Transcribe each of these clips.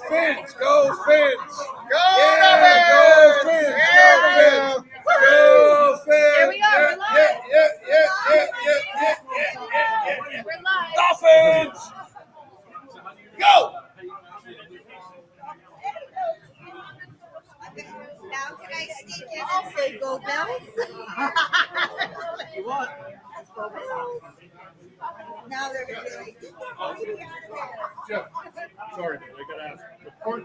Fins! Go Fins! Go Fins! Go Fins! Here we are. We're live. We're live. Dolphins! Go! Now can I sneak in and say go Bills? You want? Go Bills. Now they're going to be like, Jeff, sorry, man, I gotta ask. The park,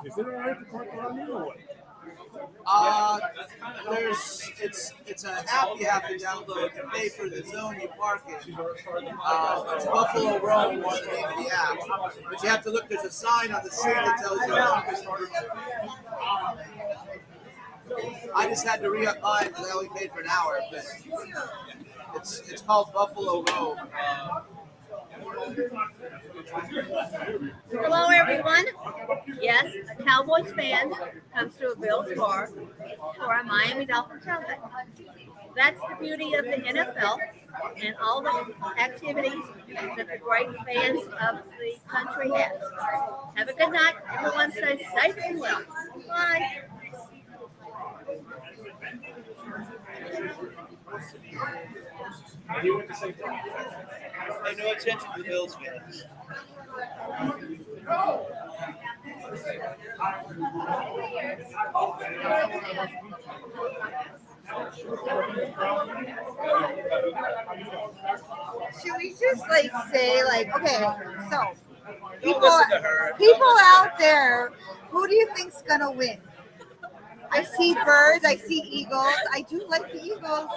is it all right to park around here or what? It's an app you have to download to pay for the zone you park in. It's Buffalo Roam, one of the name of the app. But you have to look. There's a sign on the screen that tells you. I just had to re-up mine because I only paid for an hour. But it's called Buffalo Roam. Hello, everyone. Yes, a Cowboys fan comes to a Bills bar for a Miami Dolphins tailgate. That's the beauty of the NFL and all the activities that the great fans of the country have. Have a good night. Everyone stay safe and well. Bye. Pay no attention to the Bills fans. should we just like say like, okay, so Don't listen to her. people out there, who do you think's gonna win? I see birds, I see eagles. I do like the Eagles,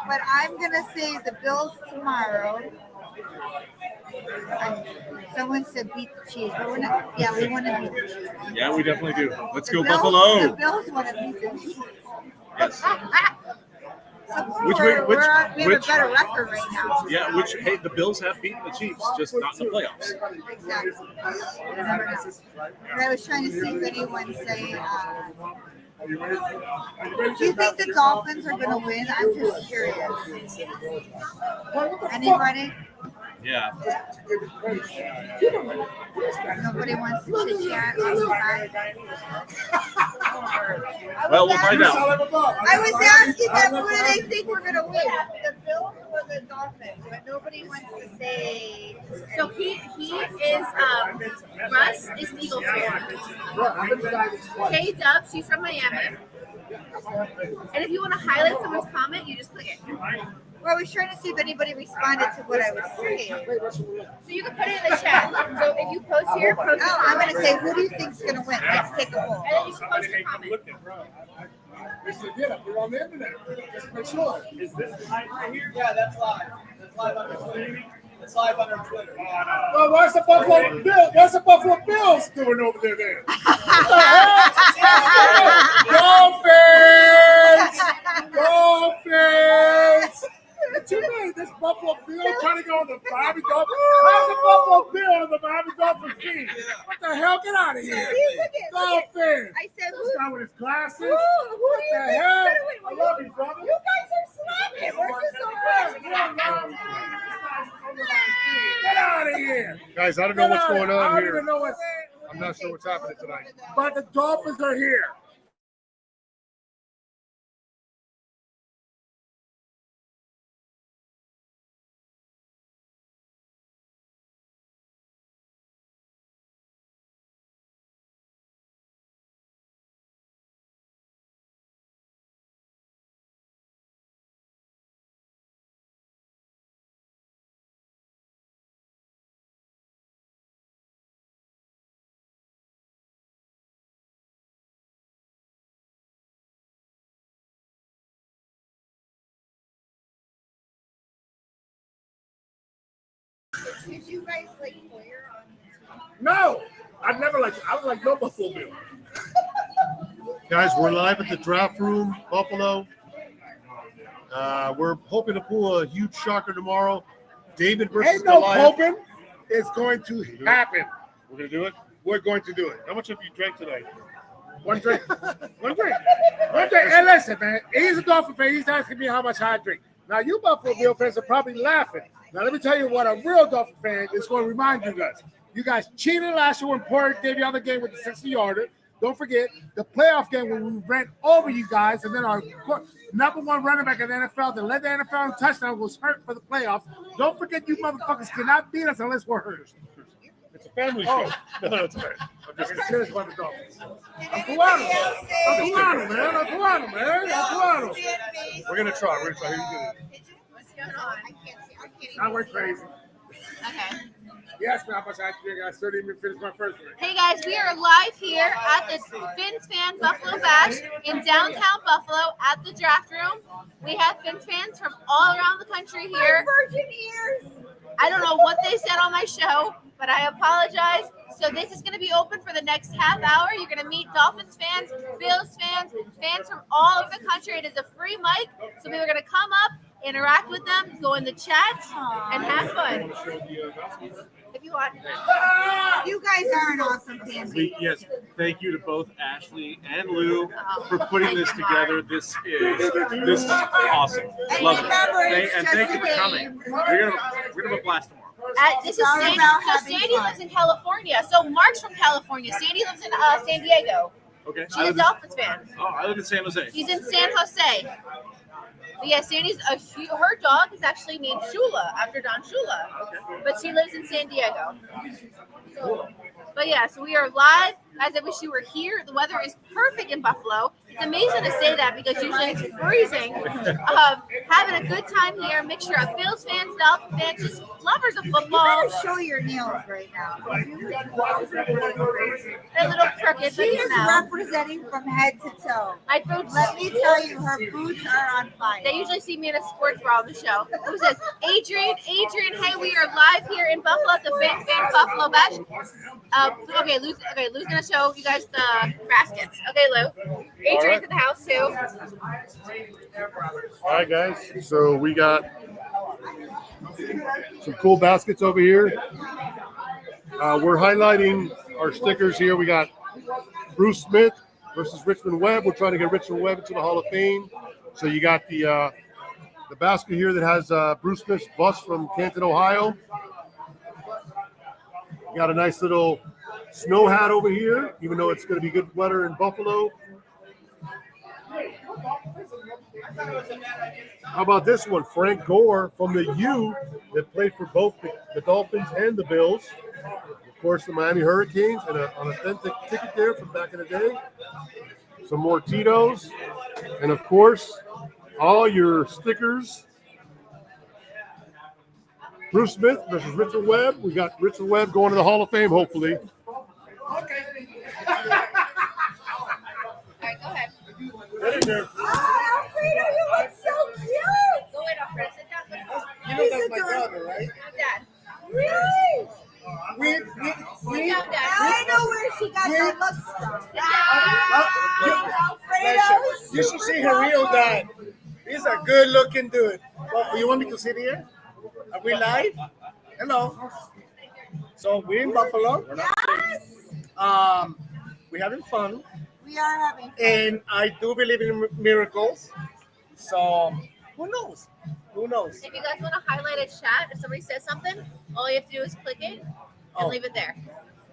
but I'm gonna say the Bills tomorrow. Someone said beat the Chiefs, but we're not. Yeah, we want to beat the Chiefs. Yeah, we definitely do. Let's The go Bills- Buffalo. The Bills want to beat the Chiefs. Yes. So Which we have a which- better record right now. Yeah, hey, the Bills have beaten the Chiefs, just not in the playoffs. Exactly. You never know. But I was trying to see if anyone say. Do you think the Dolphins are going to win? I'm just curious. Anybody? Yeah. Nobody wants to chit chat on the side. Well, we'll find out. I was asking them who do they think we're going to win, the Bills or the Dolphins, but nobody wants to say. So he is Russ is an Eagles fan. K Dub, she's from Miami. And if you want to highlight someone's comment, you just click it. Well, I was trying to see if anybody responded to what I was saying. So you can put it in the chat. So if you post here, post Oh, I'm going to say, who do you think's going to win? Let's take a poll. and then you can post your comment. They said, yeah, we're on the internet. Just make sure. Is this live right here? Yeah, that's live. That's live on Twitter. It's live on our Twitter. Well, what's the Buffalo Bills? What's the Buffalo Bills doing over there then? Dolphins! Dolphins! What you mean? This Buffalo Bill trying to go on the Miami Dolphins? How's the Buffalo Bill on the Miami Dolphins team? What the hell? Get out of here. See, look at- Dolphins! I said, This guy with his glasses. who do What you the think's hell? going to win? I love you, brother. You guys are slapping. We're just so Get out of here. Guys, I don't know what's going I on don't here. even know what's. I'm not sure what's happening tonight. But the Dolphins are here. Did you guys like Hoyer on? No, I never liked. I was like no Buffalo Bill. Guys, we're live at the draft room, Buffalo. We're hoping to pull a huge shocker tomorrow. David versus Ain't no Goliath. hoping. It's going to happen. We're gonna do it. We're going to do it. How much have you drank tonight? One drink. One drink. One drink. Hey, listen, man. He's a Dolphin fan. He's asking me how much I drink. Now, you Buffalo Bill fans are probably laughing. Now, let me tell you what a real Dolphin fan is going to remind you guys. You guys cheated last year when Porter gave you the other game with the 60-yarder. Don't forget the playoff game when we ran over you guys, and then our number one running back in the NFL that led the NFL in touchdown was hurt for the playoffs. Don't forget you motherfuckers cannot beat us unless we're hurt. It's a family show. No, it's okay. I'm just I'm serious about the Dolphins. I'm Cubano, man. I'm Cubano. We're gonna try. We're gonna try. Who you doing? What's going on? I can't see. I can't even I went crazy. Okay. You asked me how much I had to drink. I still didn't even finish my first drink. Hey guys, we are live here at the Fins Fan Buffalo Bash in downtown Buffalo at the draft room. We have Fins fans from all around the country here. Virgin ears. I don't know what they said on my show, but I apologize. So this is going to be open for the next half hour. You're going to meet Dolphins fans, Bills fans, fans from all over the country. It is a free mic, so people are going to come up, interact with them, go in the chat, and have fun. If you want. You guys are an awesome family. Yes, thank you to both Ashley and Lou for putting this together. This is awesome. And Love remember, it. it's And just thank a you for game. coming. We're gonna have a blast tomorrow. This is Sorry Sandy. about So having Sandy fun. lives in California. So Mark's from California. Sandy lives in San Diego. Okay. She's a Dolphins fan. I live in San Jose. She's in San Jose. But yeah, Sandy's her dog is actually named Shula after Don Shula, but she lives in San Diego. But yeah, so we are live. Guys, I wish you were here. The weather is perfect in Buffalo. It's amazing to say that because usually it's freezing. Having a good time here. Mixture of Bills fans, Dolphins fans, just lovers of You football. gotta show your nails right now. They're a little crooked, She but you is know. representing from head to toe. I don't. Let me tell you, her boots are on fire. They usually see me in a sports bra on the show. Who says, Adrian, hey, we are live here in Buffalo at the Fins Fan Buffalo Bash. Lou's gonna show you guys the baskets. Okay, Lou. Adrian's in the house too. All right, guys. So we got some cool baskets over here. We're highlighting our stickers here. We got Bruce Smith versus Richmond Webb. We're trying to get Richmond Webb into the Hall of Fame. So you got the basket here that has Bruce Smith's bust from Canton, Ohio. You got a nice little snow hat over here, even though it's going to be good weather in Buffalo. How about this one? Frank Gore from the U that played for both the Dolphins and the Bills. Of course, the Miami Hurricanes, and an authentic ticket there from back in the day. Some more Tito's. And, of course, all your stickers. Bruce Smith versus Richard Webb. We got Richard Webb going to the Hall of Fame, hopefully. All right, go ahead. Oh, Alfredo, you look so cute. Go ahead, Alfred. Sit down. You know that's my brother, right? Dad. Really? We Sit down, Dad. I know where she got the looks from. Sit down. Alfredo. You should see her real dad. He's a good-looking dude. Well, you want me to sit here? Are we live? Hello. So we're in Buffalo. Yes. We're having fun, We are having fun. and I do believe in miracles. So who knows? Who knows? If you guys want to highlight a chat, if somebody says something, all you have to do is click it and leave it there.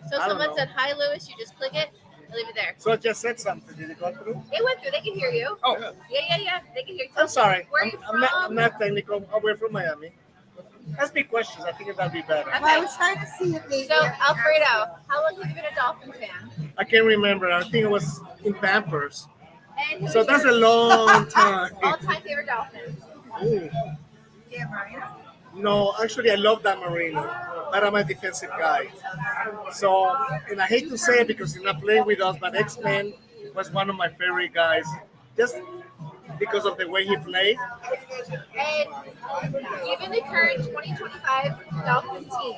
So if I don't someone know. said, hi, Lewis, you just click it and leave it there. So I just said something. Did it go through? It went through. They can hear you. Oh, Yeah. They can hear you. I'm sorry. Where are you I'm from? not technical. We're from Miami. Ask me questions. I think that'd be better. Well, I was trying to see if they. So, Alfredo, how long have you been a Dolphins fan? I can't remember. I think it was in Pampers. And who's So that's a your long time. all-time favorite Dolphin? Ooh. Yeah, Maria. No, actually, I love Dan Marino, but I'm a defensive guy. So, and I hate to say it because he's not playing with us, but X-Men was one of my favorite guys, just because of the way he played. And given the current 2025 Dolphin team,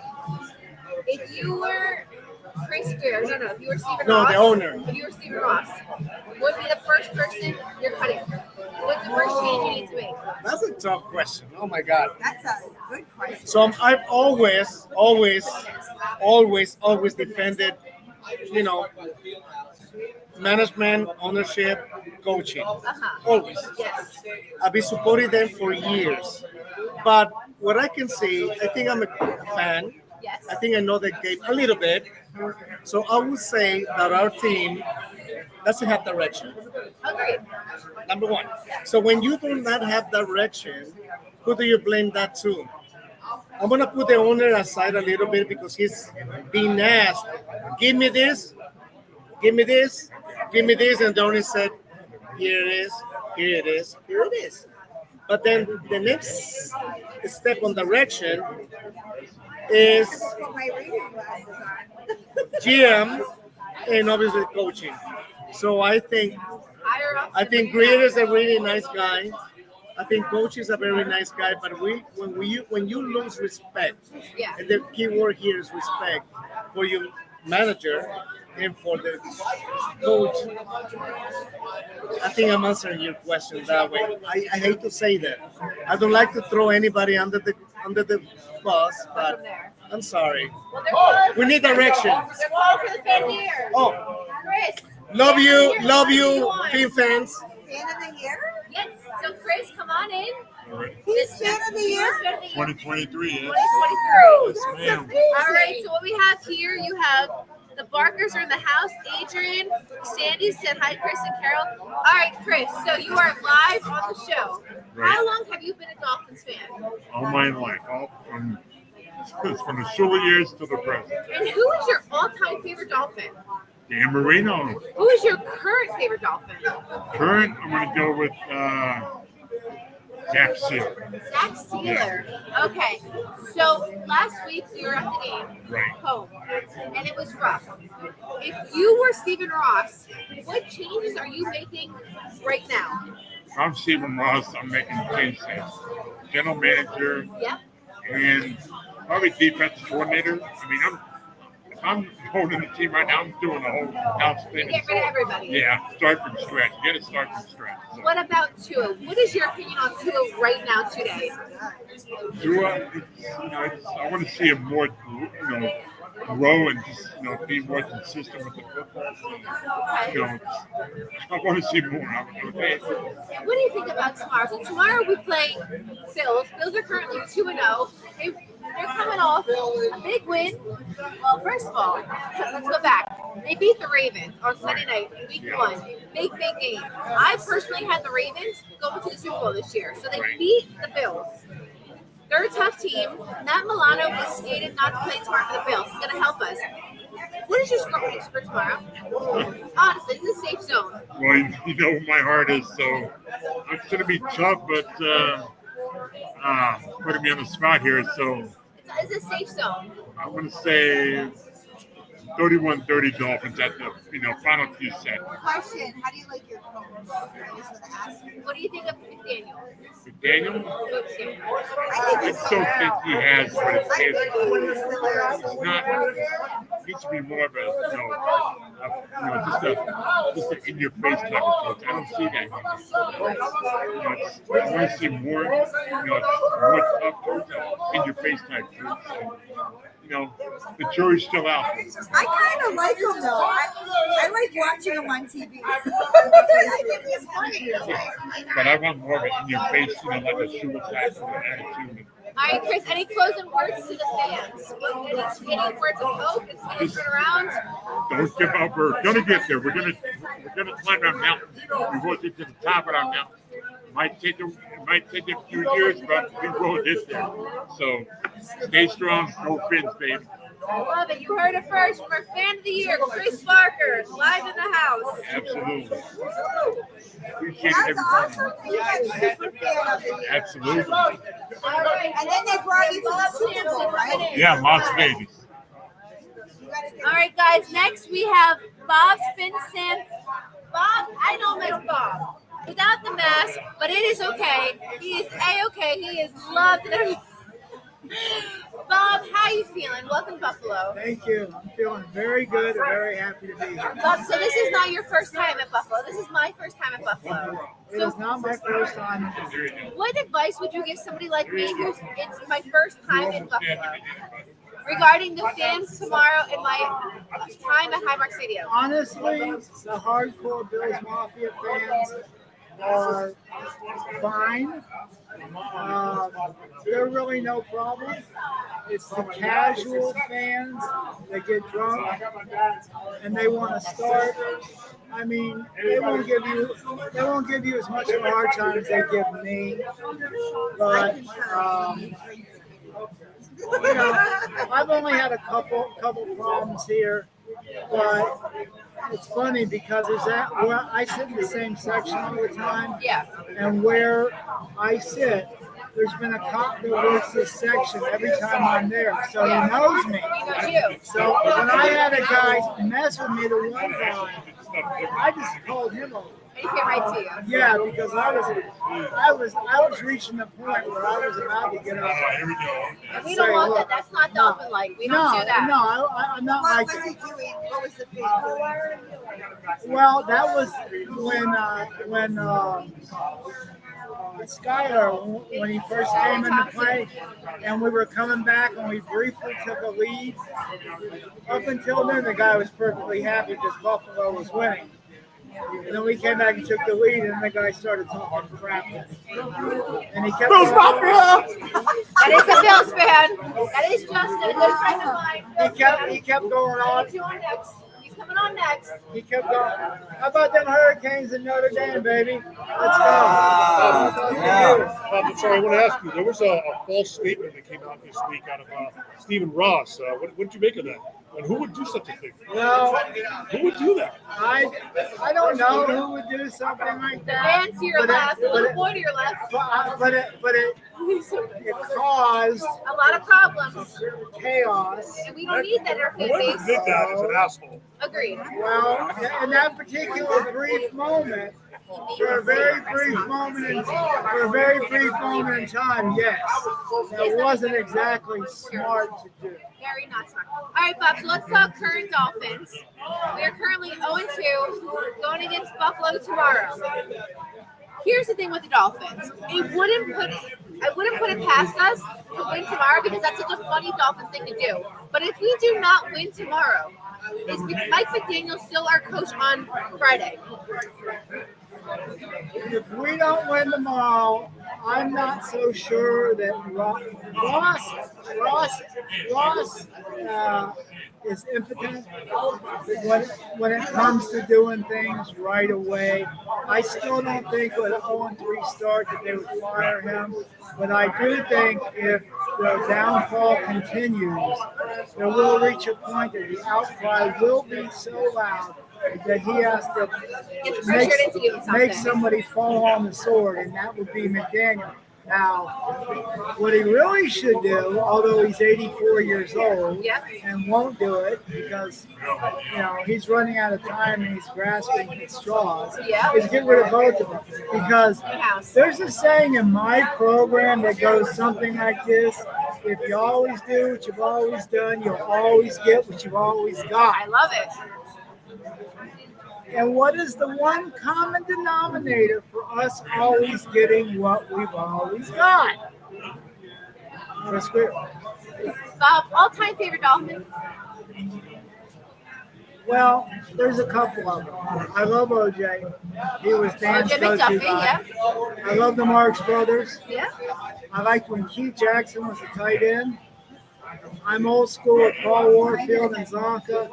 if you were Chris Greer, if you were Stephen No, Ross, the owner. If you were Stephen Ross, what would be the first person you're cutting? What's the first change you need to make? That's a tough question. Oh my God. That's a good question. So I've always defended, management, ownership, coaching. Always. Yes. I've been supporting them for years. But what I can see, I think I'm a fan. Yes. Yes. I think I know the game a little bit. So I would say that our team doesn't have direction. Agreed. Number one. So when you do not have direction, who do you blame that to? I'm gonna put the owner aside a little bit because he's being asked, give me this, give me this, give me this, and the owner said, here it is, here it is, here it is. But then the next step on direction is Put my reading glasses on. GM and obviously coaching. So Higher up. I think Greer is a really nice guy. I think coach is a very nice guy, but when you lose respect, Yeah. and the key word here is respect for your manager and for the coach, I think I'm answering your question that way. I hate to say that. I don't like to throw anybody under the bus, but I'm sorry. Well, they're closed. We need direction. They're closed for the 10 years. Oh, Chris. love you, on. Fin fans. Fan of the year? Yes. So Chris, come on in. He's fan of the year? 2023, yes. 2023. Yes, ma'am. All right, so what we have here, you have the Barkers are in the house. Adrian, Sandy said hi, Chris and Carol. All right, Chris, so you are live on the show. Right. How long have you been a Dolphins fan? All my life, all from the Shula years to the present. And who is your all-time favorite Dolphin? Dan Marino. Who is your current favorite Dolphin? Current, I'm going to go with Zach Seal. Zach Sealer. Okay, so last week you were at the game, Right. home, and it was rough. If you were Stephen Ross, what changes are you making right now? If I'm Stephen Ross, I'm making changes. General manager Yep. and probably defensive coordinator. I mean, if I'm holding the team right now, I'm doing the whole house thing. Get rid of everybody. Yeah, start from scratch. You got to start from scratch. So, What about Tua? What is your opinion on Tua right now today? Tua, I want to see him more, grow and just, be more consistent with the football. I want to see more. Okay. What do you think about tomorrow? So tomorrow we play Bills. Bills are currently 2-0. They're coming off a big win. Well, first of all, let's go back. They beat the Ravens on Sunday night, week 1. Big game. I personally had the Ravens going to the Super Bowl this year. So they beat the Bills. They're a tough team. Matt Milano was stated not to play tomorrow for the Bills. It's going to help us. What is your score prediction for tomorrow? Honestly, it's a safe zone. Well, you know what my heart is, so it's going to be tough, but putting me on the spot here, so It's a safe zone. I'm going to say 31-30 Dolphins at the final few sets. Question, how do you like your coach? I just want to ask you. What do you think of McDaniel? Daniel, I I think don't think he has what it I takes. think It's not. He needs to be more of just an in-your-face type of coach. I don't see that. I want to see more, more tough coach, in-your-face type coach. So, the jury's still out. I kind of like him though. I like watching him on TV. I think he's funny. But I want more of it in your face, like a super type of attitude. All right, Chris, any closing words to the fans? Any words of hope? It's going to turn around. Don't give up. We're gonna get there. We're gonna climb that mountain. We won't get to the top of our mountain. It might take a few years, but we will get there. So stay strong. Go Fins, baby. I love it. You heard it first from our fan of the year, Chris Barker, live in the house. Absolutely. Appreciate That's everybody. awesome. You got super fan of the year. Absolutely. All right. And then they brought you to the Super Bowl, right? Yeah, Las Vegas. All right, guys. Next we have Bob Finsan. Bob, I know him as Bob. Without the mask, but it is okay. He is A-okay. He is loved. Bob, how you feeling? Welcome to Buffalo. Thank you. I'm feeling very good and very happy to be here. Bob, so this is not your first time at Buffalo. This is my first time at Buffalo. It is not my first time. What advice would you give somebody like me who's it's my first time in Buffalo regarding the fans tomorrow and my time at Highmark Stadium? Honestly, the hardcore Bills Mafia fans are fine. They're really no problem. It's the casual fans that get drunk and they want to start. I mean, they won't give you as much of a hard time as they give me. But you know, I've only had a couple problems here, but it's funny because where I sit in the same section all the time, Yeah. and where I sit, there's been a cop that works this section every time I'm there, so he knows me. He knows you. So when I had a guy mess with me the one time, I just called him over. And he came right to you. Yeah, because I was reaching the point where I was about to get up. Here we go. And we don't want that. That's not Dolphin like. We don't No, do that. no, I'm not What like was that. he doing? What was the thing doing? Well, that was when Skyler, when he first came into play, and we were coming back and we briefly took a lead. Up until then, the guy was perfectly happy because Buffalo was winning. And then we came back and took the lead, and the guy started talking crap. And he kept Bills Mafia! That is a Bills fan. That is Justin, a good friend of mine. he kept going on. He's on next. He's coming on next. He kept going. How about them Hurricanes in Notre Dame, baby? Let's go. I'm sorry, I want to ask you. There was a false statement that came out this week out of Stephen Ross. What did you make of that? And who would do such a thing? Well, Who would do that? I don't know who would do something like The that. man to your left, the little boy to your left. But it caused A lot of problems. chaos. And we don't need that in our fan Whoever base. did that is an asshole. Agreed. Well, in that particular brief moment, for a very brief moment in time, yes, that wasn't exactly smart to do. Very not smart. All right, Bob, so let's talk current Dolphins. We are currently 0-2 going against Buffalo tomorrow. Here's the thing with the Dolphins. I wouldn't put it past us to win tomorrow because that's such a funny Dolphins thing to do. But if we do not win tomorrow, is Mike McDaniel still our coach on Friday? If we don't win tomorrow, I'm not so sure that Ross is impotent when it comes to doing things right away. I still don't think with an 0-3 start that they would fire him, but I do think if the downfall continues, there will reach a point that the outcry will be so loud that he has to make somebody fall on the sword, and that would be McDaniel. Now, what he really should do, although he's 84 years old and won't do it because he's running out of time and he's grasping at straws, is get rid of both of them. Because there's a saying in my program that goes something like this: if you always do what you've always done, you'll always get what you've always got. I love it. And what is the one common denominator for us always getting what we've always got? Chris Greer. Bob, all-time favorite Dolphin? Well, there's a couple of them. I love OJ. He was Dan's OJ go-to McDuffie, guy. I love the Marx Brothers. Yeah. I liked when Keith Jackson was the tight end. I'm old school with Paul Warfield and Zonka.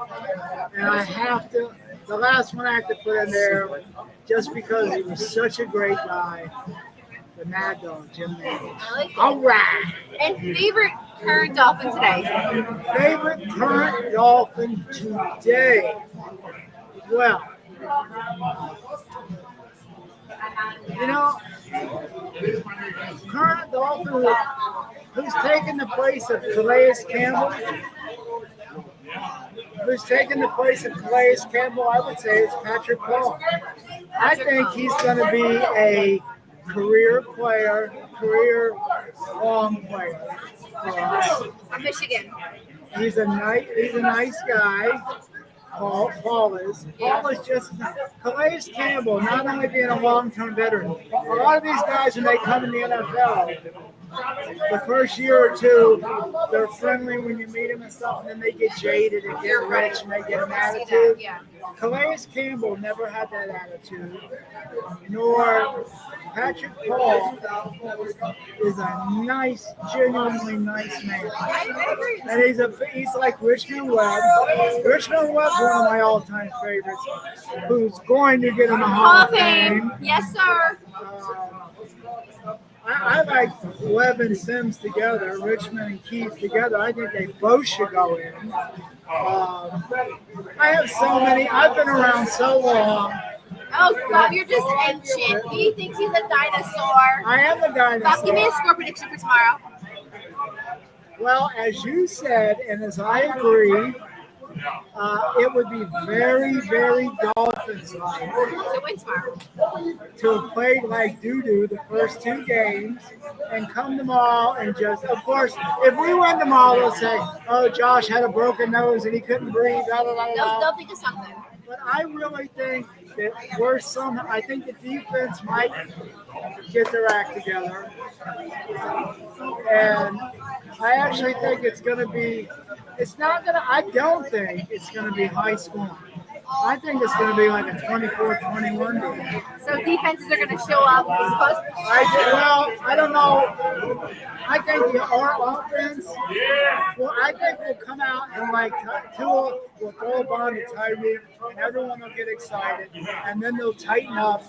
And I have to, the last one I have to put in there, just because he was such a great guy, the Mad Dog, Jim Nantz. I like it. All right. And favorite current Dolphin today? Favorite current Dolphin today? Well, current Dolphin who's taking the place of Calais Campbell. Who's taking the place of Calais Campbell? I would say it's Patrick Paul. I think he's going to be a career long player for us. Michigan. He's a nice guy. Paul is just Calais Campbell, not only being a long-term veteran. A lot of these guys, when they come in the NFL, the first year or two, they're friendly when you meet them and stuff, and then they get jaded and get rich and they get an attitude. Yeah. Calais Campbell never had that attitude, nor Patrick Paul is a nice, genuinely nice man. And he's like Richmond Webb. Richmond Webb's one of my all-time favorites, who's going to get in the Hall Hall of Fame. Yes, sir. I like Webb and Sims together, Richmond and Keith together. I think they both should go in. I have so many. I've been around so long. Oh, Bob, you're just ancient. He thinks he's a dinosaur. I am a dinosaur. Bob, give me a score prediction for tomorrow. Well, as you said, and as I agree, it would be very, very Dolphins-like So win tomorrow. to have played like doo-doo the first two games and come tomorrow and just, of course, if we win tomorrow, they'll say, oh, Josh had a broken nose and he couldn't breathe, blah, blah, blah, blah. They'll think of something. But I really think that I think the defense might get their act together. And I actually think it's going to be, I don't think it's going to be high scoring. I think it's going to be like a 24-21 game. So defenses are going to show up. I don't know. I think our offense, I think we'll come out and like Tua will throw a bomb to Tyreek, and everyone will get excited, and then they'll tighten up,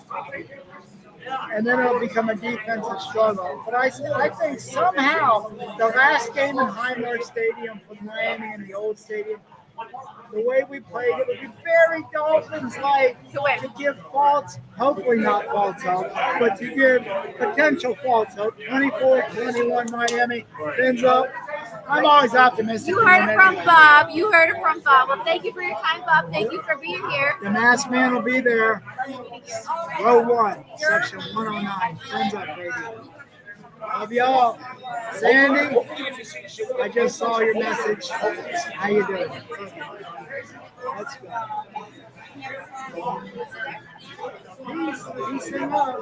and then it'll become a defensive struggle. But I think somehow the last game in Highmark Stadium for Miami and the old stadium, the way we played, it would be very Dolphins-like to give false, hopefully not false hope, but to give potential false hope. 24-21 Miami, fins up. I'm always optimistic. You heard it from Bob. Well, thank you for your time, Bob. Thank you for being here. The masked man will be there. Row 1, section 109. Fins up, baby. Love y'all. Sandy, I just saw your message. How you doing? Let's go. Peace and love.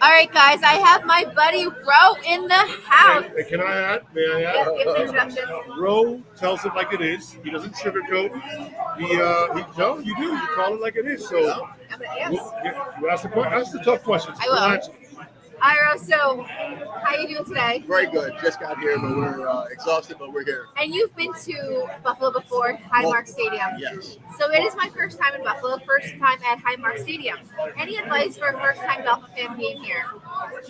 All right, guys, I have my buddy Ro in the house. Hey, can I add? May I add? Give an introduction. Ro tells it like it is. He doesn't sugarcoat. No, you do. You call it like it is. So I'm gonna ask. you ask the tough questions. I will. We'll answer. All right, Ro, so how you doing today? Very good. Just got here, but we're exhausted, but we're here. And you've been to Buffalo before, Highmark Stadium. Yes. So it is my first time in Buffalo, first time at Highmark Stadium. Any advice for a first-time Dolphin fan being here?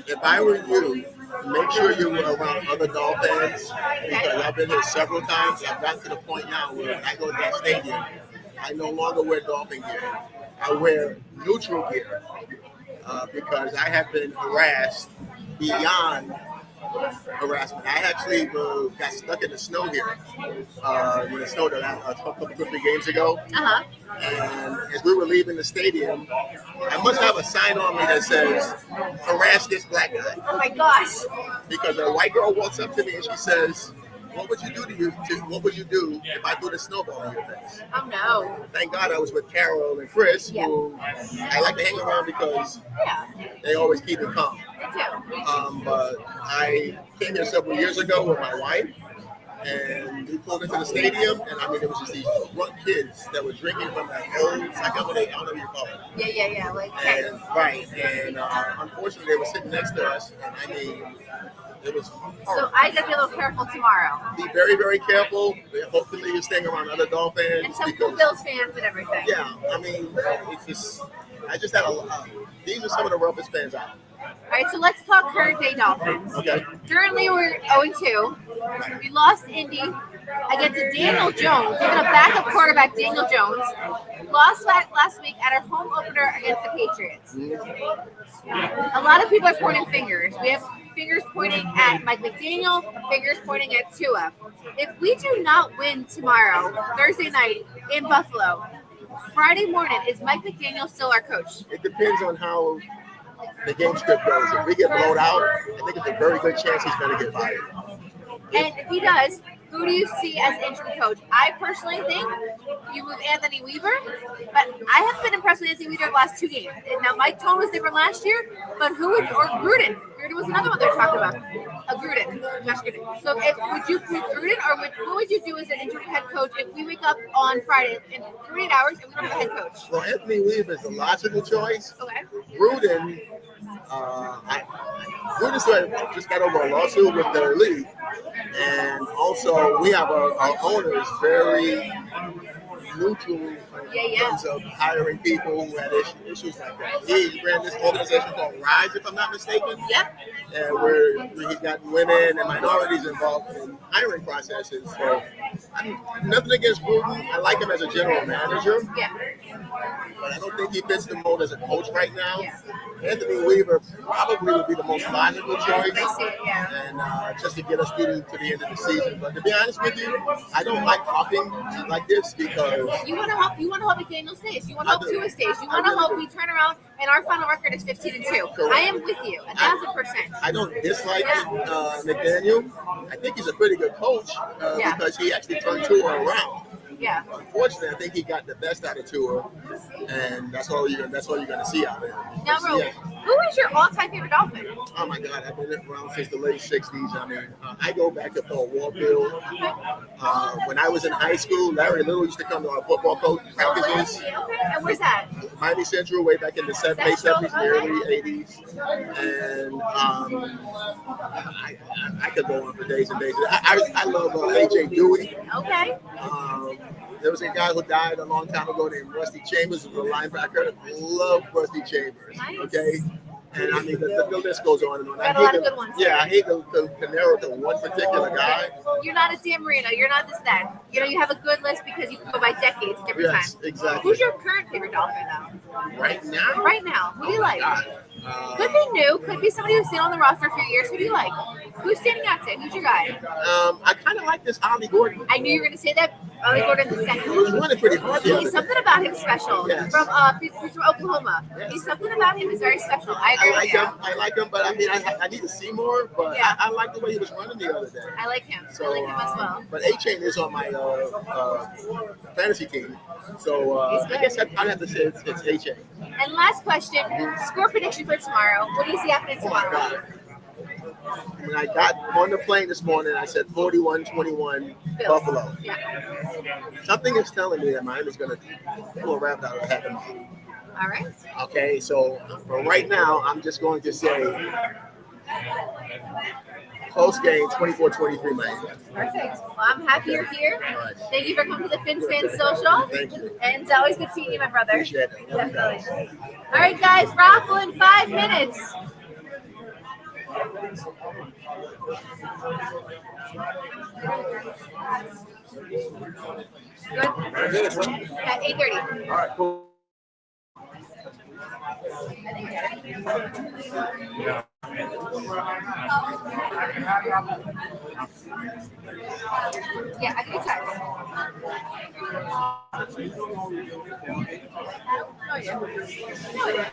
If I were you, make sure you were around other Dolphins because I've been here several times. I've gotten to the point now where when I go to that stadium, I no longer wear Dolphin gear. I wear neutral gear because I have been harassed beyond harassment. I actually got stuck in the snow here when it snowed a couple 3 games ago. Uh-huh. And as we were leaving the stadium, I must have a sign on me that says, harass this black guy. Oh my gosh. Because a white girl walks up to me and she says, what would you do if I threw the snowball in your face? Oh no. Thank God I was with Carol and Chris, who I like to hang around because they always keep it calm. Me too. But I came here several years ago with my wife, and we pulled into the stadium, and I mean, it was just these drunk kids that were drinking from that old, I don't know what you call it. Yeah. Like, And, right, and unfortunately, they were sitting next to us, and I mean, it was horrible. so I gotta be a little careful tomorrow. Be very, very careful. Hopefully, you're staying around other Dolphins. And some cool Bills fans and everything. Yeah, I mean, it's just, I just had these are some of the roughest fans out. All right, so let's talk current day Dolphins. Okay. Currently, we're 0-2. We lost Indy against Daniel Jones, even a backup quarterback, Daniel Jones. Lost last week at our home opener against the Patriots. A lot of people are pointing fingers. We have fingers pointing at Mike McDaniel, fingers pointing at Tua. If we do not win tomorrow, Thursday night in Buffalo, Friday morning, is Mike McDaniel still our coach? It depends on how the game script goes. If we get blown out, I think it's a very good chance he's going to get fired. And if he does, Who do you see as interim coach? I personally think you move Anthony Weaver, but I haven't been impressed with Anthony Weaver the last 2 games. Now, Mike Tone was different last year, but who would, or Gruden? Gruden was another one they're talking about. Gruden, Josh Gruden. So would you pick Gruden, or what would you do as an interim head coach if we wake up on Friday in 48 hours and we don't have a head coach? Well, Anthony Weaver is the logical choice. Okay. Gruden, Gruden just got over a lawsuit with the league, and also we have our owners very neutral in terms of hiring people who had issues like that. He ran this organization called Rise, if I'm not mistaken. Yep. And where he got women and minorities involved in hiring processes. So nothing against Gruden. I like him as a general manager. Yeah. But I don't think he fits the mold as a coach right now. Yeah. Anthony Weaver probably would be the most logical choice. I see it, yeah. And just to get us through to the end of the season. But to be honest with you, I don't like talking like this because you want to help. You want to help McDaniel stays. You want to help Tua stays. You want to help me turn around, and our final record is 15-2. Correct. I am with you 1,000%. I don't dislike McDaniel. I think he's a pretty good coach because he actually turned Tua around. Yeah. Unfortunately, I think he got the best out of Tua, and that's all you're going to see out of him. Now, Ro, who is your all-time favorite Dolphin? Oh my God, I've been around since the late '60s. I mean, I go back to Paul Warfield. When I was in high school, Larry Little used to come to our football coach practices. Okay, and where's that? Miami Central, way back in the late '70s, early '80s, and I could go on for days and days. I love AJ Dewey. Okay. There was a guy who died a long time ago named Rusty Chambers, who was a linebacker. Love Rusty Chambers. Nice. Okay. And I mean, the list goes on and on. Got a lot of good ones. Yeah, I hate to narrow to one particular guy. You're not a Dan Marino. You're not this, that. You know, you have a good list because you can go by decades every time. Yes, exactly. Who's your current favorite Dolphin, though? Right now? Right now. Who do you like? Could be new. Could be somebody who's been on the roster a few years. Who do you like? Who's standing out today? Who's your guy? I kind of like this Ollie Gordon. I knew you were going to say that. Ollie Gordon the second. He was running pretty hard. He's something about him special. Yes. He's from Oklahoma. Yes. He's something about him is very special. I agree with you. I like him, but I mean, I need to see more. But yeah. I like the way he was running the other day. I like him. So, I like him as well. But A-Chain is on my fantasy team. So I guess I'd have to say it's A-Chain. And last question, score prediction for tomorrow. What do you see happening tomorrow? When I got on the plane this morning, I said 41-21 Buffalo. Yeah. Something is telling me that Miami's going to pull a rabbit out of the hat tomorrow. All right. Okay, so for right now, I'm just going to say close game, 24-23 Miami. Perfect. Well, I'm happy you're here. Right. Thank you for coming to the Fins Fan Social. Thank you. And always good seeing you, my brother. Appreciate it. Definitely. All right, guys, raffle in 5 minutes. Good? At 8:30. All right, cool. Yeah, I can text. Oh, yeah. Oh, yeah.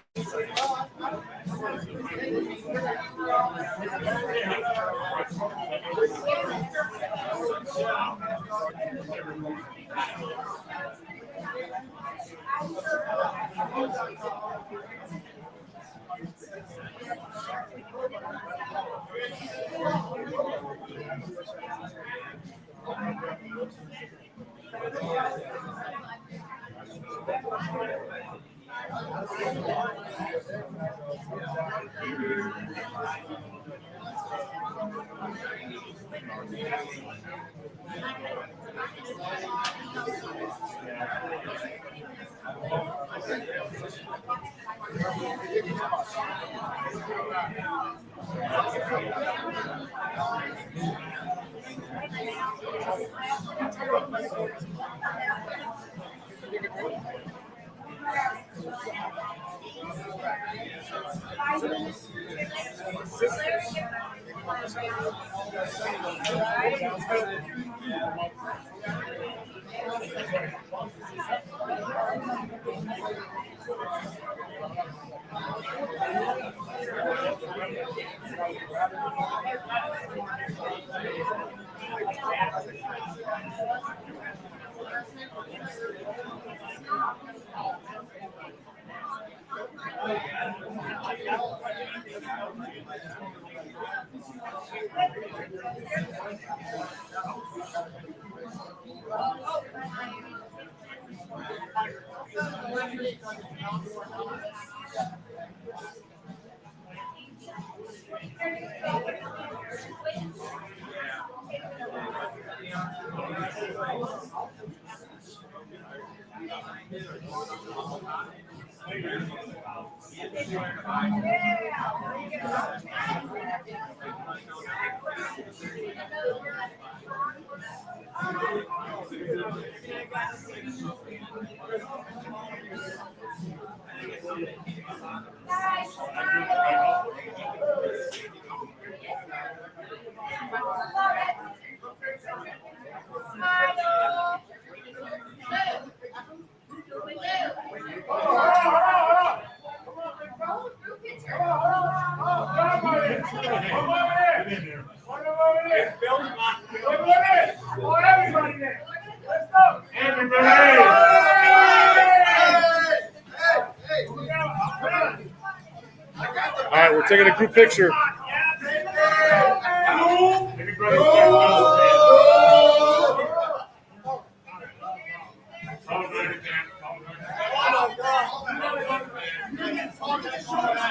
All right, we're taking a group picture.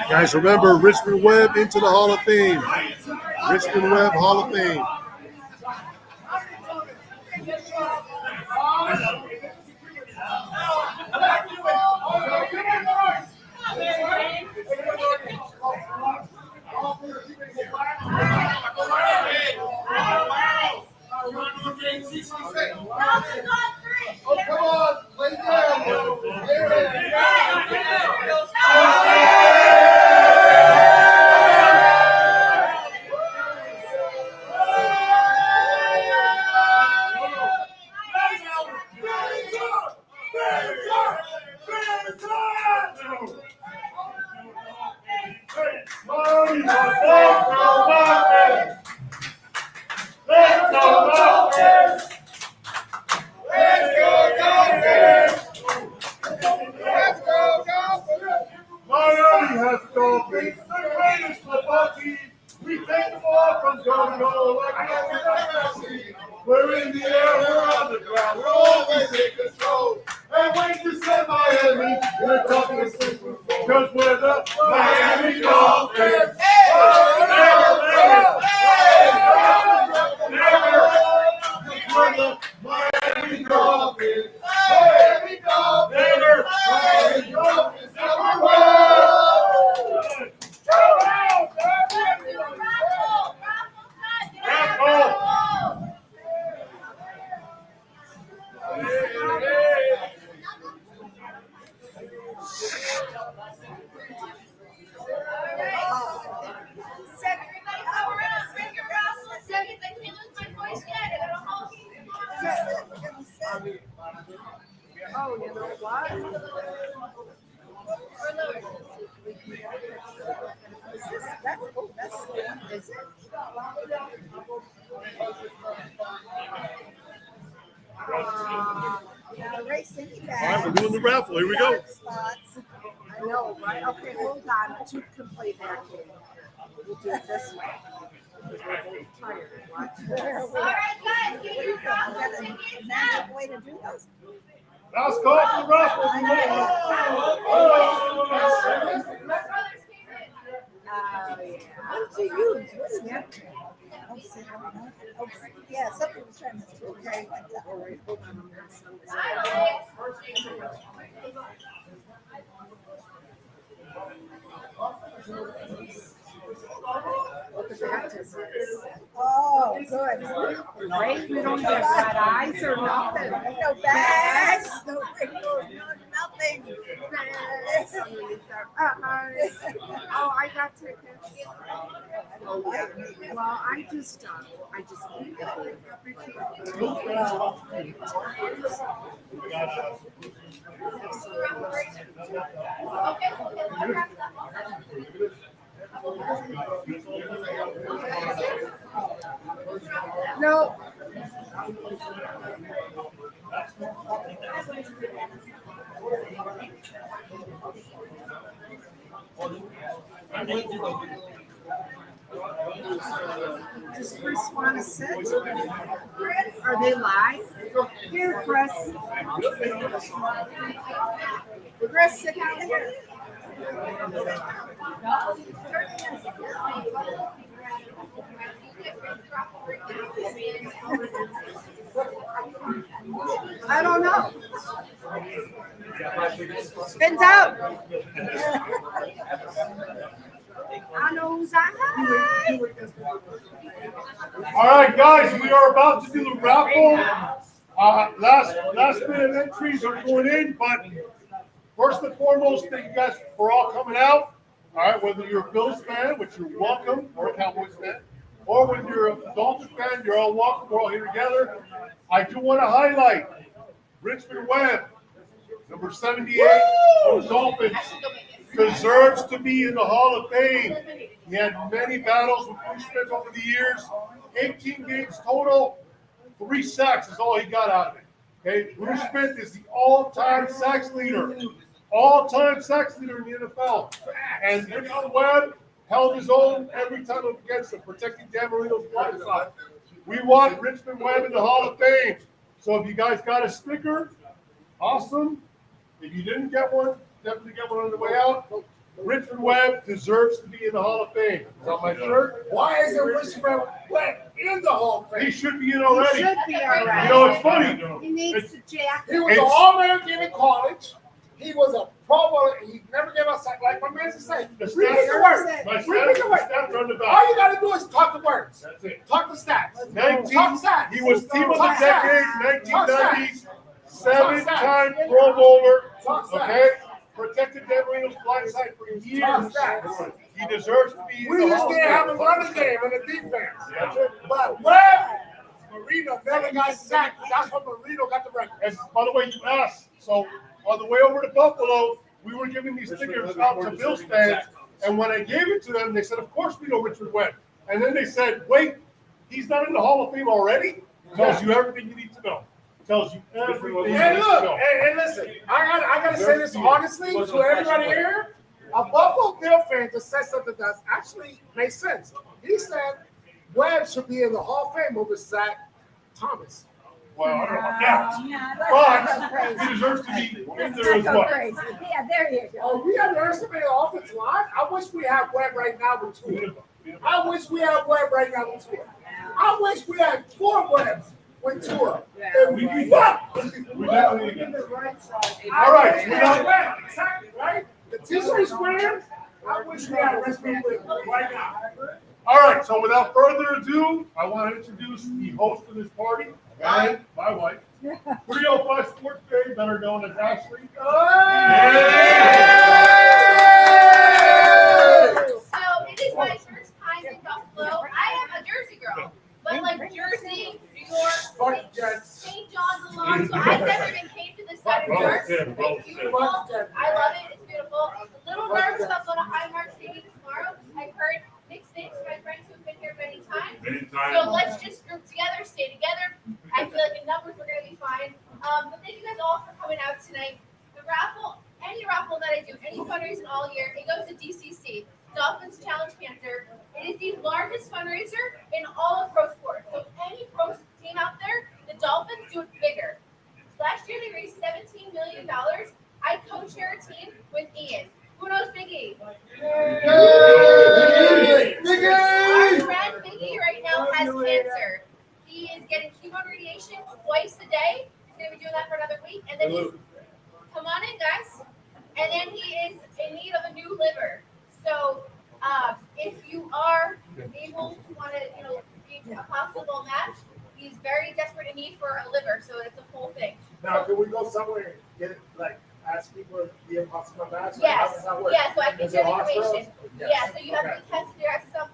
Guys, remember Richmond Webb into the Hall of Fame. Richmond Webb Hall of Fame. Miami has Dolphins, the greatest football team. We take the ball from goal to goal like Messi. We're in the air, we're on the ground, we're always in control. And when you say Miami, you're talking simple, because we're the Miami Dolphins. We're the Miami Dolphins. Miami Dolphins. Miami Dolphins. Number one. Oh, you know what? Is it? Racing All right, we're doing the raffle. Here we go. spots. I know, right? Okay, hold on. Two can play back here. We'll do it this way. We're both tired. Watch this. All right, guys, get your That's a magic way to do this. Last call for the raffle. What did you use? What's that? Oh, yeah, something was trying to. Okay, like that. All right, hold on. Oh, good. Right? We don't have bad eyes or nothing. No bags. No wrinkles. No nothing. Oh, I got tickets. Well, I just no. Does Chris want to sit? Are they live? Here, Chris. Chris, sit down here. I don't know. Spins out. I know who's on. All right, guys, we are about to do the raffle. Last minute entries are going in, but first and foremost, thank you guys for all coming out. All right, whether you're a Bills fan, which you're welcome, or a Cowboys fan, or when you're a Dolphins fan, you're all welcome. We're all here together. I do want to highlight Richmond Webb, number 78 of the Dolphins, deserves to be in the Hall of Fame. He had many battles with Bruce Smith over the years. 18 games total, 3 sacks is all he got out of it. Okay, Bruce Smith is the all-time sacks leader. All-time sacks leader in the NFL. And Richmond Webb held his own every time up against him, protecting Dan Marino's blind side. We want Richmond Webb in the Hall of Fame. So if you guys got a sticker, awesome. If you didn't get one, definitely get one on the way out. Richmond Webb deserves to be in the Hall of Fame. It's on my shirt. Why isn't Richmond Webb in the Hall of Fame? He should be in He already. should be already. You know, it's funny. He needs to jack. He was an All-American in college. He was a Pro Bowler. He never gave us like my man said. The Repeat the stats- words. My Repeat the words. stats are on the All back. you gotta do is talk the words. That's it. Talk the stats. 19, Talk stats. he was team of the Talk decade, stats. 1990, Talk stats. 7-time Pro Bowler. Talk stats. Okay, protected Dan Marino's blind side for Talk years. stats. He deserves to be in We the just Hall of didn't have a Fame. running game and a defense. That's it. But Webb, Marino never got sacked. That's what Marino got the record. And by the way, you asked, so on the way over to Buffalo, we were giving these stickers out to Bills fans, and when I gave it to them, they said, of course we know Richard Webb. And then they said, wait, he's not in the Hall of Fame already? Tells you everything you need to know. Tells you everything you need And to look, know. and listen, I gotta say this honestly to everybody here. A Buffalo Bill fan just said something that actually makes sense. He said Webb should be in the Hall of Fame over Zach Thomas. Well, I don't know about that. But he deserves to be in there as well. Yeah, there you go. Oh, we underestimate the offensive line. I wish we had Webb right now with Tua. I wish we had Webb right now with Tua. I wish we had 4 Webbs with Tua. We And need fuck! We definitely need that. All right, right, we got- Webb, exactly, right? The t-shirt squares. I wish we had Richmond with right now. All right, so without further ado, I want to introduce the host of this party, Ryan, my wife, 305 Sports Bay, better known as Ashley. So it is my first time in Buffalo. I am a Jersey girl, but like Jersey, New York, Fuck Jets. St. John's alone. So I've never even came to this side of New York. It's beautiful. I love it. It's beautiful. A little nervous about going to Highmark Stadium tomorrow. I've heard mixed things from my friends who've been here many times. So let's just group together, stay together. I feel like in numbers we're gonna be fine. But thank you guys all for coming out tonight. The raffle, any raffle that I do, any fundraising all year, it goes to DCC, Dolphins Challenge Cancer. It is the largest fundraiser in all of pro sports. So any pro team out there, the Dolphins do it bigger. Last year they raised $17 million. I co-chair a team with Ian. Who knows Big E? Our friend Big E right now has cancer. He is getting chemo radiation twice a day. He's going to be doing that for another week. And then he's, come on in, guys. And then he is in need of a new liver. So if you are able to want to, be a possible match, he's very desperate in need for a liver. So it's a whole thing. Now, can we go somewhere and get it, like, ask people to be a possible match? Like, how Yes. does that work? Yeah, so I can Is share it the hospitals? information. Yeah, so you have to be tested. There are some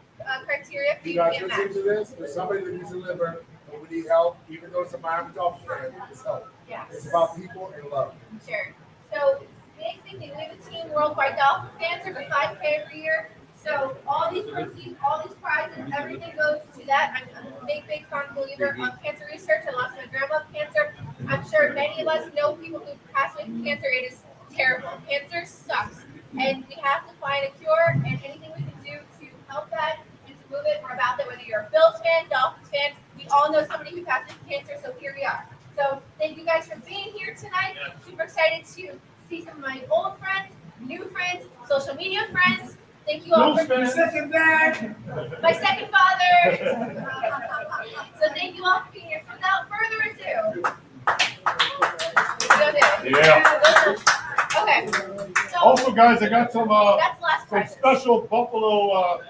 criteria for You you to guys be a listen match. to this? There's somebody that needs a liver, and we need help, even though it's a Miami Dolphins fan, it's help. Yes. It's about people and love. Sure. So big thing, we have a team worldwide Dolphin fans for $5K every year. So all these proceeds, all these prizes, everything goes to that. I'm a big fan believer of cancer research. I lost my grandma of cancer. I'm sure many of us know people who pass away from cancer. It is terrible. Cancer sucks. And we have to find a cure, and anything we can do to help that and to move it, we're about that. Whether you're a Bills fan, Dolphins fan, we all know somebody who passed away from cancer, so here we are. So thank you guys for being here tonight. Super excited to see some of my old friends, new friends, social media friends. Thank you all for Second dad. my second father. So thank you all for being here. Without further ado. Yeah. Okay. So Also, guys, I got some that's the last some prize. special Buffalo.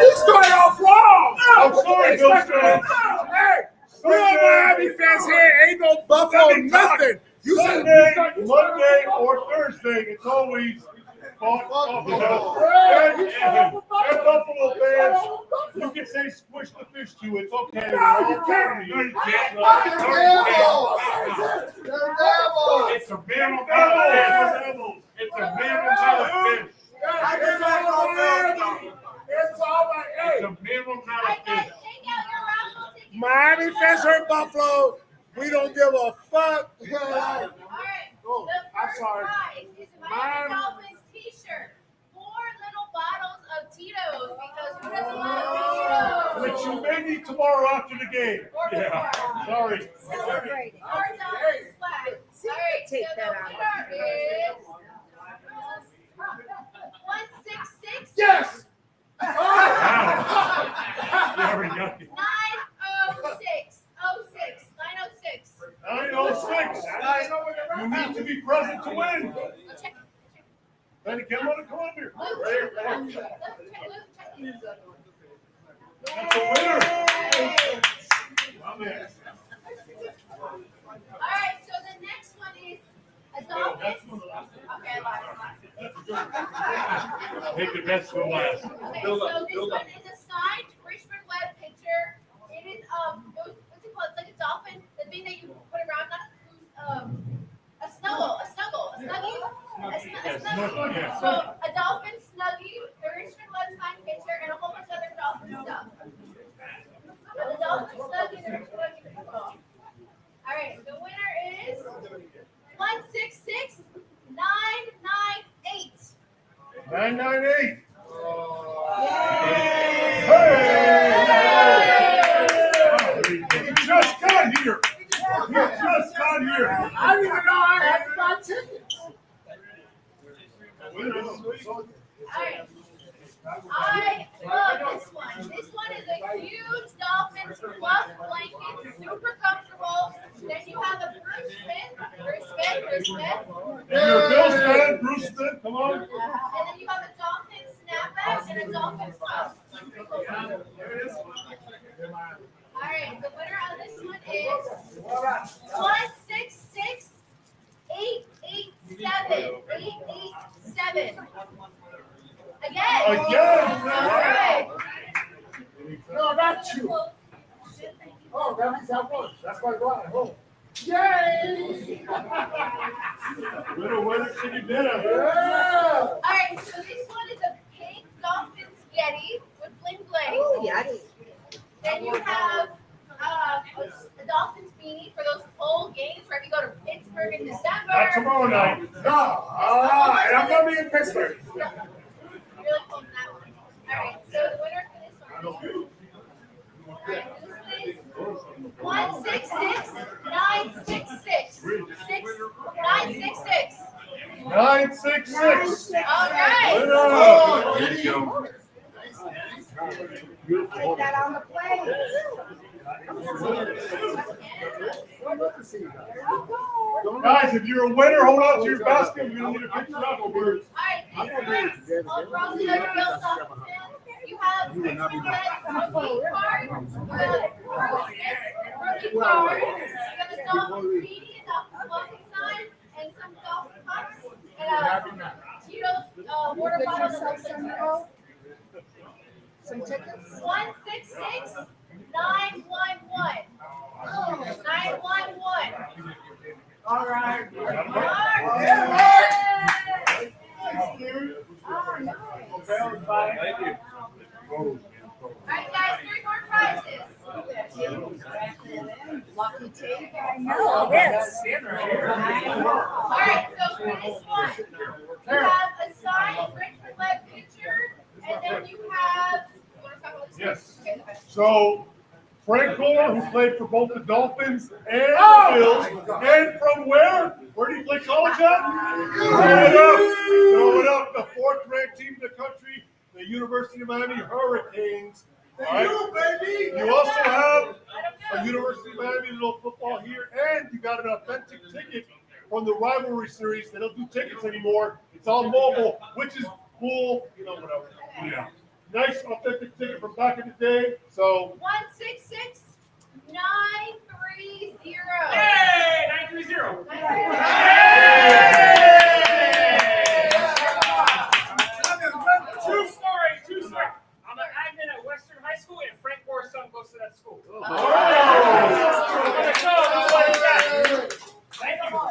You started off wrong. I'm sorry, Bills fans. Hey, we are Miami fans here. Ain't no Buffalo, nothing. You said Monday or Thursday, it's always Buffalo. And Buffalo fans, you can say squish the fish to it. It's okay. No, you can't. It's a mammal, not a fish. It's a mammal, not a fish. It's all right. Hey, It's a mammal, not I a guys fish. take out your raffle tickets. Miami fans hurt Buffalo. We don't give a fuck. All right. Oh, The I'm first sorry. prize is a Miami Dolphins t-shirt. 4 little bottles of Tito's because who doesn't love Tito's? Which you may need tomorrow after the game. Yeah. Sorry. Celebrating. Our Dolphins flag. All right. Take So that the out. winner is 166. Yes. Yeah, we got it. 906. 906. 906. You need to be present to win. Check. Then you can't let it come up here. That's a winner. My man. All right, so the next one is a Dolphins. Okay, I lied. Make the best for last. Okay, so this one is a signed Richmond Webb picture. It is what's it called? It's like a dolphin, the thing that you put around, not a snuggle, a snuggie. A snuggie. Yeah. So a dolphin snuggie, the Richmond Webb signed picture, and a whole bunch of other dolphin stuff. The dolphin snuggie, the Richmond Webb picture. All right, the winner is 166 998. 998. Hey! He just got here. He just got here. I didn't even know I had to buy tickets. Alright. I love this one. This one is a huge Dolphins fluff blanket, super comfortable. Then you have a Bruce Smith. You're a Bills fan, Bruce Smith. Come on. And then you have a Dolphins snapback and a Dolphins puff. Alright, the winner on this one is 166 887. 887. Again. All right. No, not you. Oh, that means I won. That's why I got it home. Yay! Winner, chicken dinner. Yeah! All right, so this one is a pink Dolphins Yeti with bling bling. Oh, yeah. Then you have a Dolphins beanie for those cold games, right? We go to Pittsburgh in December. Not tomorrow night. No. And I'm going to be in Pittsburgh. Really cold in that one. All right, so the winner for this one is. All right, so this one is 166 966. 966. 966. All right. Winner. There you go. Take that on the plane. Guys, if you're a winner, hold on to your basket. We're going to need a picture afterwards. All right, this is all across the other Bills Dolphins fans. You have rookie card, you have rookie card, you have a Dolphins beanie, a Dolphins welcome sign, and some Dolphin cups, and Tito's water bottle that looks like Tito's. Some tickets. 166 911. 911. All right. All right. Oh, nice. All right, guys, 3 more prizes. Lucky tape. I know, yes. All right, so for this one, you have a signed Richmond Webb picture, and then you have. You want to talk about this? Yes. Okay, okay. So Frank Gore, who played for both the Dolphins and the Bills, and from where? Where did he play college at? Throw it up. The fourth-ranked team in the country, the University of Miami Hurricanes. All right. baby. You also have a University of Miami little football here, and you got an authentic ticket from the rivalry series. They don't do tickets anymore. It's all mobile, which is cool. You know, whatever. Yeah. Nice authentic ticket from back in the day. So 166 930. Hey, 930. True story. I'm an admin at Western High School, and Frank Gore's son goes to that school.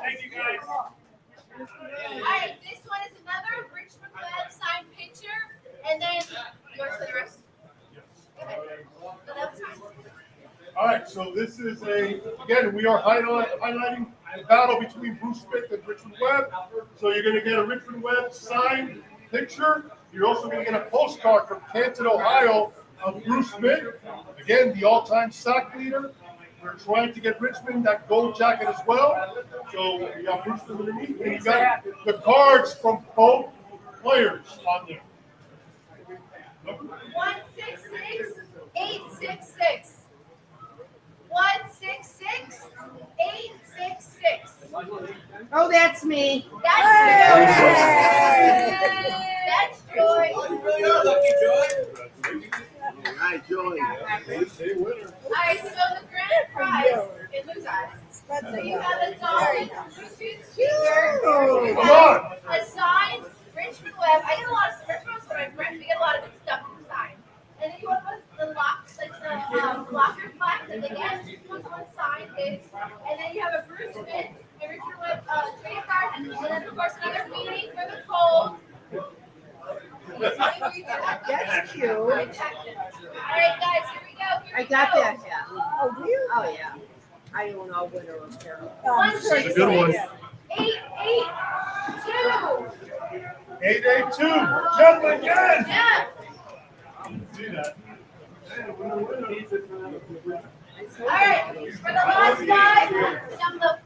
Thank you, guys. All right, this one is another Richmond Webb signed picture, and then yours for the rest. Okay. So that was fine. all right, so this is again, we are highlighting the battle between Bruce Smith and Richmond Webb. So you're going to get a Richmond Webb signed picture. You're also going to get a postcard from Canton, Ohio of Bruce Smith. Again, the all-time sack leader. We're trying to get Richmond that gold jacket as well. So you got Bruce Smith underneath, and you got the cards from both players on there. 166 866. 166 866. Oh, that's me. That's Joy. Oh, you really are lucky, Joy. All right, Joey. All right, so the grand prize in Lou's eyes. So you have a Dolphins t-shirt. You have a signed Richmond Webb. I get a lot of Richmond Webb's for my friends. We get a lot of good stuff from signed. And then you want the locks, like the locker flag that they get. One signed his. And then you have a Bruce Smith, a Richmond Webb trading card, and then of course another meeting for the cold. That's cute. All right, guys, here we go. I got that. Yeah. Oh, do you? Oh, yeah. I don't know winner or terrible. It's a good one. 882. 882. Jump again. Yeah. See that? All right, for the last guy, some of the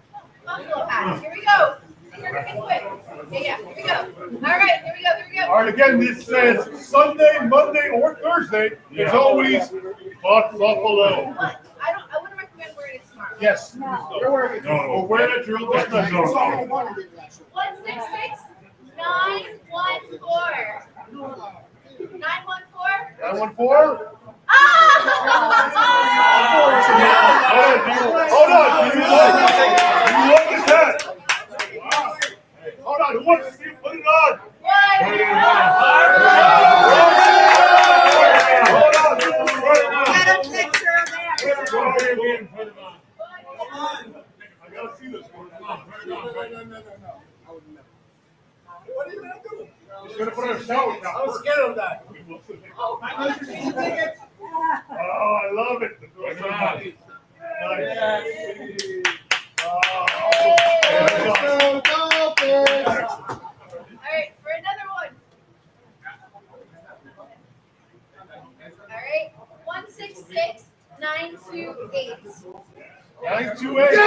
buffalo hats. Here we go. These are gonna be quick. Yeah, here we go. All right, here we go. All right, again, this says Sunday, Monday, or Thursday. It's always Buffalo. But I wouldn't recommend wearing it tomorrow. Yes. You're working. No. Or wear that drill this night. 166 914. 914. 914? Ah! Hold on. You look at that. Hold on. Who wants to see him put it on? Get a picture of that. I gotta see this one. No. What are you gonna do? He's gonna put on a shower cap. I was scared of that. Oh, I love it. Nice. All right, for another one. All right, 166 928. 928. Yay!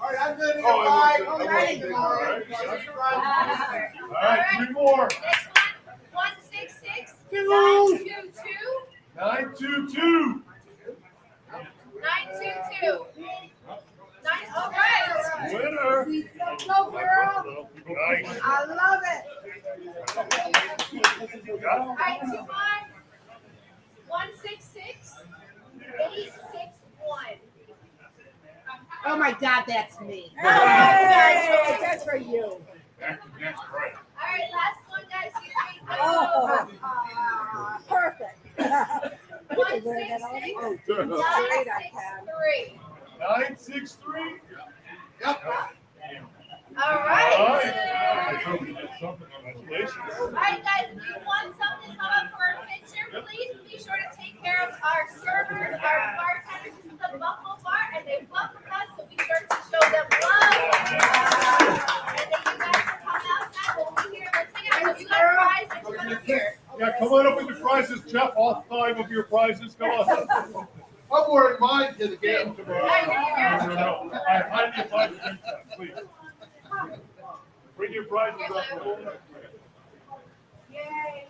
All right, I'm good. All right, three more. Next one, 166 922. 922. 922. All right. Winner. Let's go, girl. Nice. I love it. All right, 2 more. 166 861. Oh my God, that's me. Oh my God, that's for you. That's right. All right, last one, guys. Here we go. Oh, perfect. 166 963. 963. All right. Congratulations. All right, guys, if you want something come up for a picture, please be sure to take care of our servers, our bartenders. This is the Buffalo Bar, and they welcome us, so be sure to show them love. And then you guys can come outside. We'll be here listening. And if you got prizes, come up here. Yeah, come on up with your prizes, Jeff. All 5 of your prizes. Come on. I'm wearing mine to the game tomorrow. No. I invite you, please. Bring your prizes up. Yay.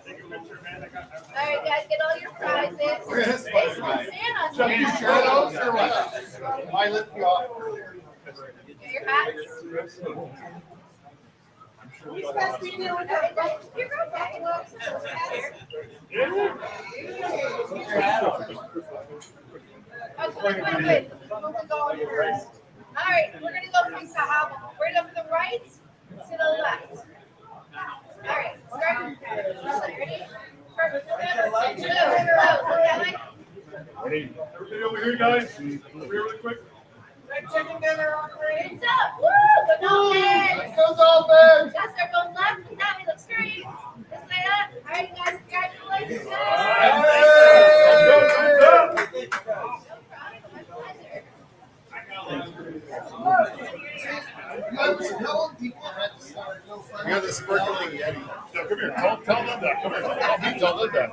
All right, guys, get all your prizes. Hey, some Santa. Shadows or what? I lift you off. Get your hats. You're okay. All right, we're gonna go from Sahaba. We're gonna go from the right to the left. All right, start. Ready? Perfect. Two. Ready? Everybody over here, guys. Over here really quick. Chicken dinner on green. It's up. Woo! Good Dolphins. Go Dolphins! Just start going left. Now we look straight. Just like that. All right, guys. Congratulations. You're the sparkling Yeti. No, come here. Tell them that. Come here. Tell them that.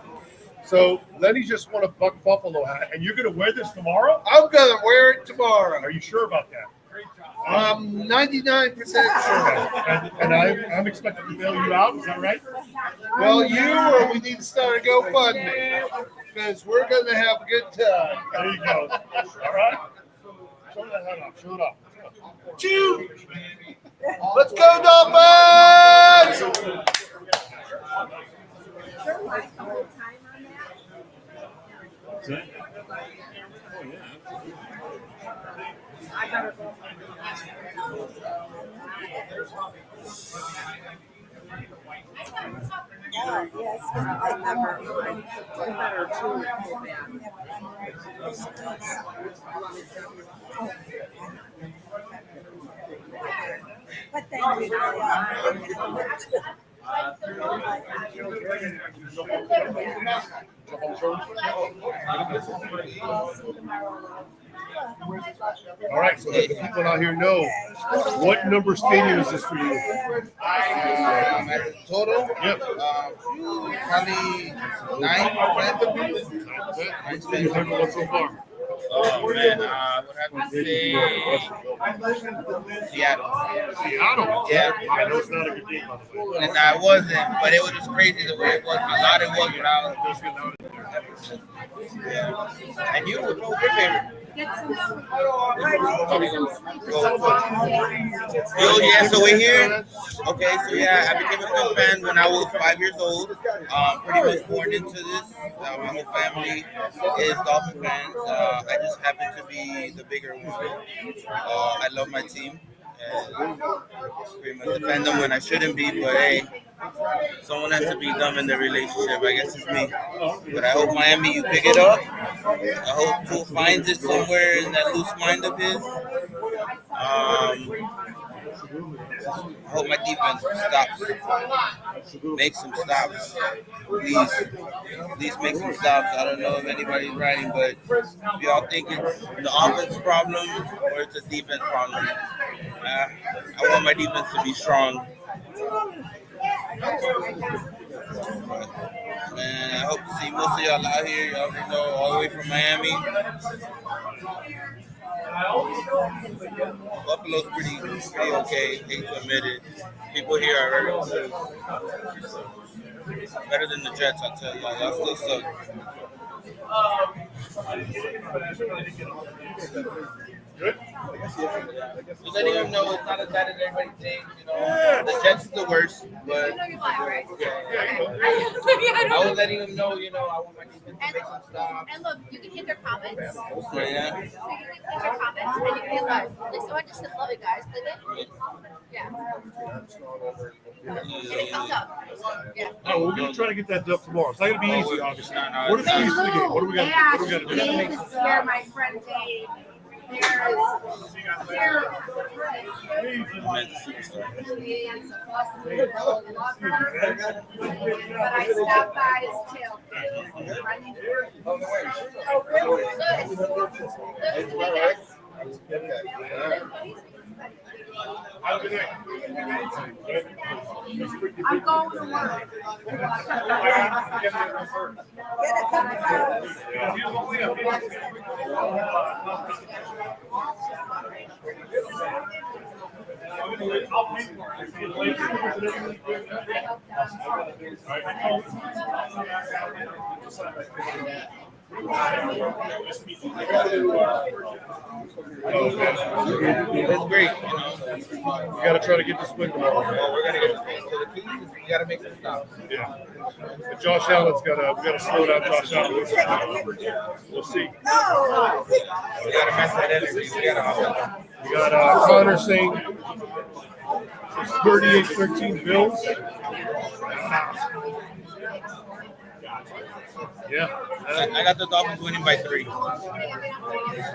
So Lenny just won a Buck Buffalo hat, and you're going to wear this tomorrow? I'm gonna wear it tomorrow. Are you sure about that? I'm 99% sure. And I'm expected to bail you out. Is that right? Well, you or we need to start a GoFundMe because we're gonna have a good time. There you go. All right. Show that hat off. Show it off. Chew! Let's go Dolphins! Yes, I never. Better too. But thank you. All right, so let the people out here know what number stadium is this for you? Total? Yep. Probably 9. What's your favorite one so far? Oh man, I would have to say Seattle. Seattle? Yeah. I know it's not a good game, by the way. And I wasn't, but it was just crazy the way it was. A lot it was when I was. Yeah. And you, what's your favorite? Oh yeah, so we're here. Okay, so yeah, I became a Phil fan when I was 5 years old. Pretty much born into this. My whole family is Dolphin fans. I just happen to be the bigger one. I love my team. And pretty much defend them when I shouldn't be, but hey, someone has to be dumb in the relationship. I guess it's me. But I hope Miami, you pick it up. I hope Poole finds it somewhere in that loose mind of his. I hope my defense stops. Make some stops. Please make some stops. I don't know if anybody's writing, but if y'all think it's the offense problem or it's a defense problem, I want my defense to be strong. And I hope to see most of y'all out here. Y'all already know, all the way from Miami. Buffalo's pretty okay. Hate to admit it. People here are very good. Better than the Jets, I'll tell y'all. Y'all still suck. Good? Just letting them know it's not as bad as everybody thinks. You know, the Jets is the worst, but You know you're black, right? I was letting them know. You know, I want my defense to make some stops. And look, you can hit their comments. Yeah. So you can hit their comments and you can hit like someone just said love it, guys. Click it. Yeah. And it comes up. Yeah. Oh, we're gonna try to get that up tomorrow. It's not gonna be easy, obviously. No, What are the keys to the game? What do we got? What do we got to do? This year, my friend Dave But I stopped by his tail. Oh, really? I'm going to work. Get a couple It's great, you know. You got to try to get this win tomorrow. Well, we're gonna get so the key is we gotta make some stops. Yeah. And Josh Allen's we got to slow down Josh Allen. We'll see. We gotta match that energy. We got Connor saying it's 38-13 Bills. Yeah. I got the Dolphins winning by 3. All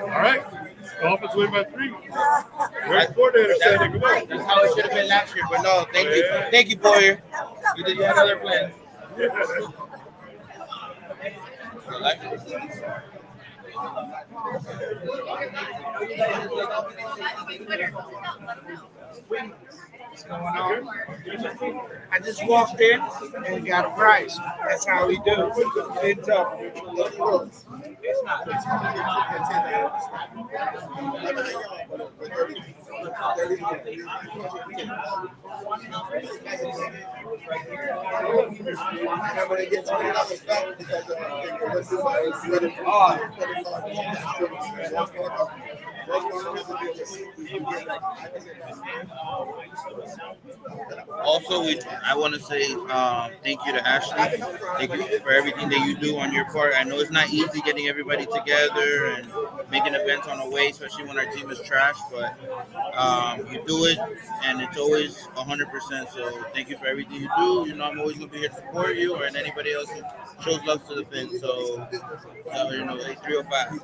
right. Dolphins win by 3. Great coordinator said it. Come on. That's how it should have been last year. But no, thank you, Boyer. You had other plans. What's going on? I just walked in and got a price. That's how we do. It's up. Also, I want to say thank you to Ashley. Thank you for everything that you do on your part. I know it's not easy getting everybody together and making events on the way, especially when our team is trash, but you do it, and it's always 100%. So thank you for everything you do. You know, I'm always going to be here to support you and anybody else who shows love to the fans. So you know, 305.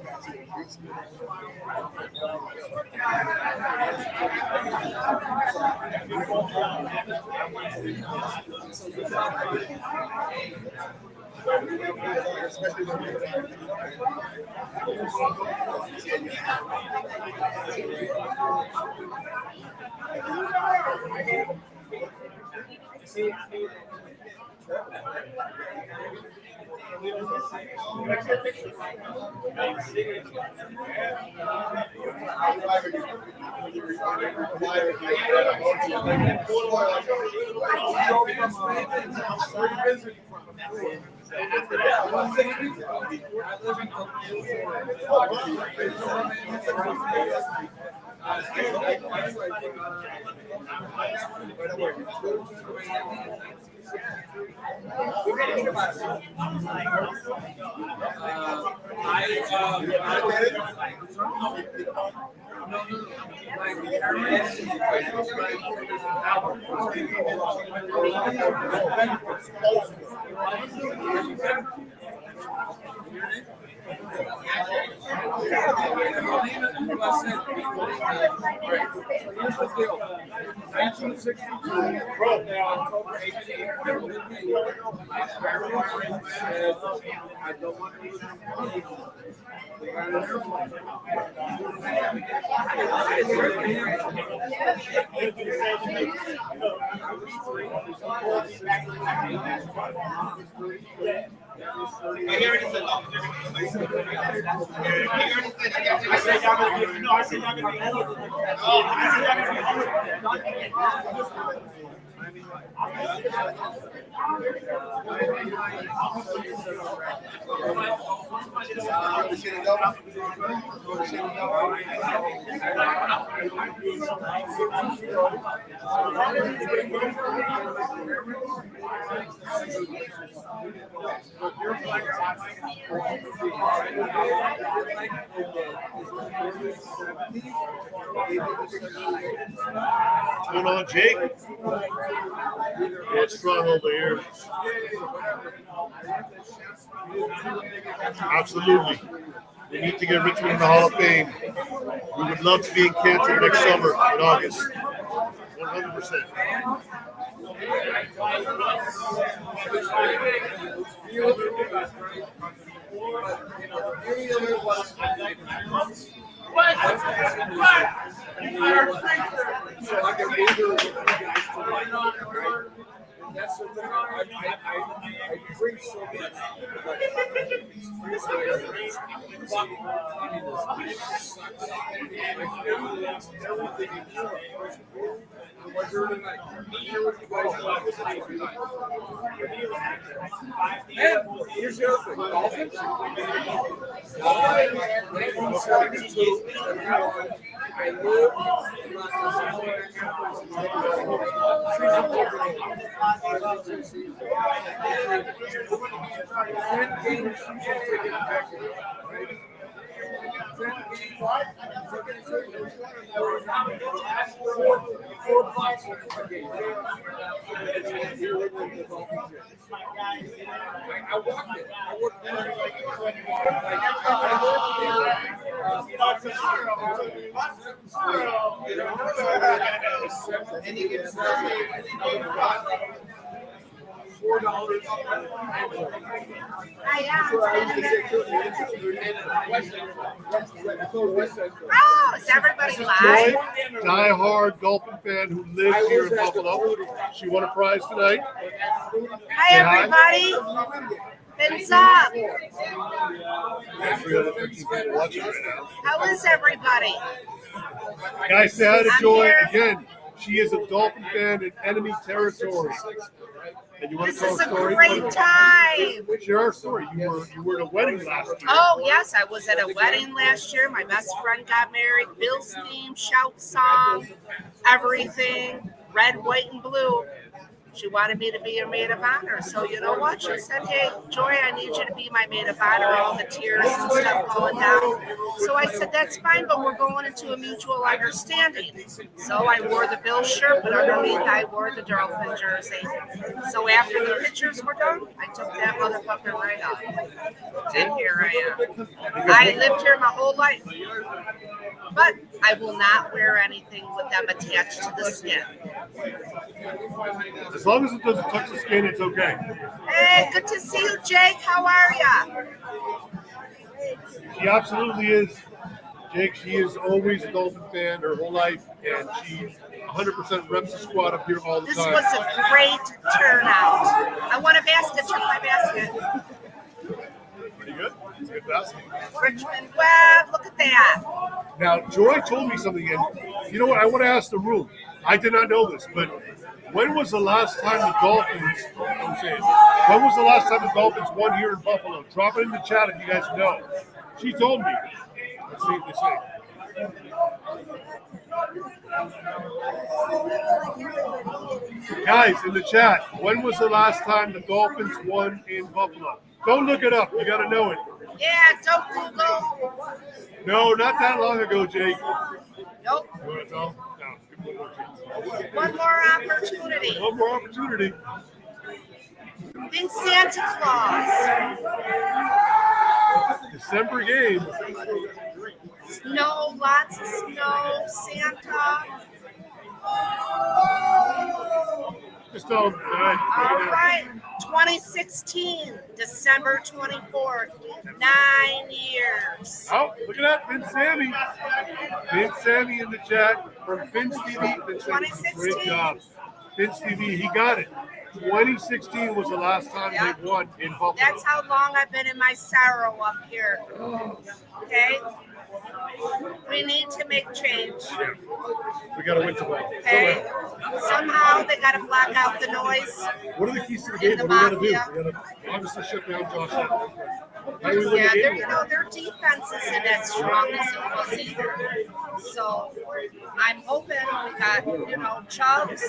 What's going on, Jake? Yeah, it's strong over here. Absolutely. We need to get Richmond in the Hall of Fame. We would love to be in Canton next summer in August. 100%. That's the thing. I drink so much. And here's the other thing. Dolphins. From 72, I live four blocks a game. I walked it. I worked $4. Oh, is everybody live? Joy, die-hard Dolphin fan who lives here in Buffalo. She won a prize tonight. Hi, everybody. Fins up. 350 people watching right now. How is everybody? Guys, say hi to I'm Joy here. again. She is a Dolphin fan in enemy territory. And you want This to tell is a a story? great time. Share our story. You were at a wedding last year. Oh, yes, I was at a wedding last year. My best friend got married. Bill's theme, shout song, everything, red, white, and blue. She wanted me to be her maid of honor. So you know what? She said, hey, Joy, I need you to be my maid of honor. All the tears and stuff going down. So I said, that's fine, but we're going into a mutual understanding. So I wore the Bill shirt, but underneath I wore the Dolphin jersey. So after the pictures were done, I took that motherfucker right off. And here I am. I lived here my whole life. But I will not wear anything with them attached to the skin. As long as it doesn't touch the skin, it's okay. Hey, good to see you, Jake. How are ya? She absolutely is. Jake, she is always a Dolphin fan her whole life, and she 100% reps the squad up here all the This time. was a great turnout. I want a basket. Check my basket. Pretty good. It's a good basket. Richmond Webb, look at that. Now, Joy told me something, and you know what? I want to ask the room. I did not know this, but when was the last time the Dolphins, I'm saying, when was the last time the Dolphins won here in Buffalo? Drop it in the chat if you guys know. She told me. Let's see if they say. Guys, in the chat, when was the last time the Dolphins won in Buffalo? Don't look it up. You got to know it. Yeah, don't Google. No, not that long ago, Jake. Nope. You want to know? No. Give me one more chance. One more opportunity. One more opportunity. Think Santa Claus. December game. Snow, lots of snow, Santa. Just don't. All right. 2016, December 24th. 9 years. Oh, look at that. Vince Sammy. Vince Sammy in the chat from Vince TV. Vince Sammy, great job. Vince TV, he got it. 2016 was the last time they won in Buffalo. That's how long I've been in my sorrow up here. Okay? We need to make change. Yeah. We got to win tomorrow. Okay? Somehow they got to block out the noise. What are the keys to the game? What do we got to do? We got to obviously shut down Josh Allen. How do we win Yeah, the their, game? their defense isn't as strong as it was either. So I'm hoping that, Chubbs,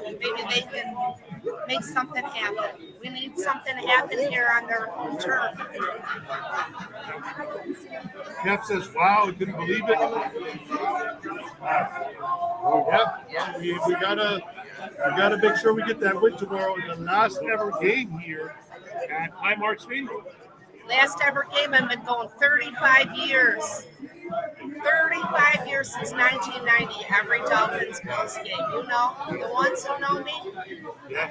maybe they can make something happen. We need something to happen here on their home turf. Jeff says, wow, didn't believe it. Yeah, we gotta make sure we get that win tomorrow in the last ever game here at Highmark Stadium. Last ever game, I've been going 35 years. 35 years since 1990, every Dolphins Bills game. You know, the ones who know me. Yeah.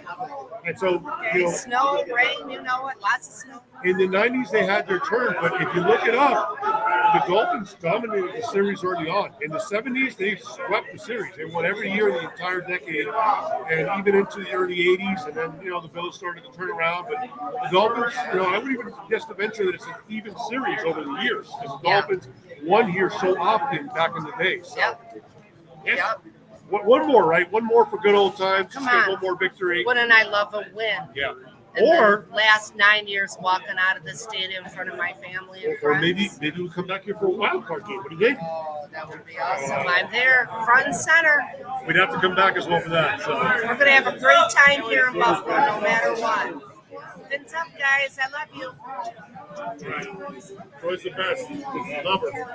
And so, Okay, snow, rain, you know it, lots of snow. in the 90s, they had their turn, but if you look it up, the Dolphins dominated the series early on. In the 70s, they swept the series. They won every year the entire decade, and even into the early 80s. And then, the Bills started to turn around. But the Dolphins, I would even guess to venture that it's an even series over the years because the Dolphins won here so often back in the day. So, Yep. One more, right? One more for good old times. Come Just get on. one more victory. Wouldn't I love a win? Yeah. And Or the last 9 years walking out of the stadium in front of my family and or friends. maybe we'll come back here for a wild card game. What do you think? Oh, that would be awesome. I'm there, front and center. We'd have to come back as well for that. So. We're going to have a great time here in Buffalo, no matter what. Fins up, guys. I love you. Troy's the best. Love her.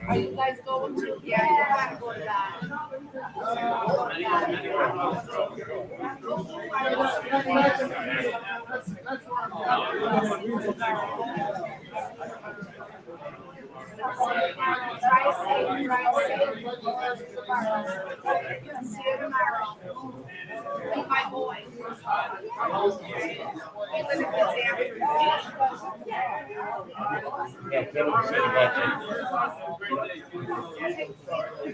Are you guys going to? Yeah, you got to go to that. See you tomorrow. Meet my boy.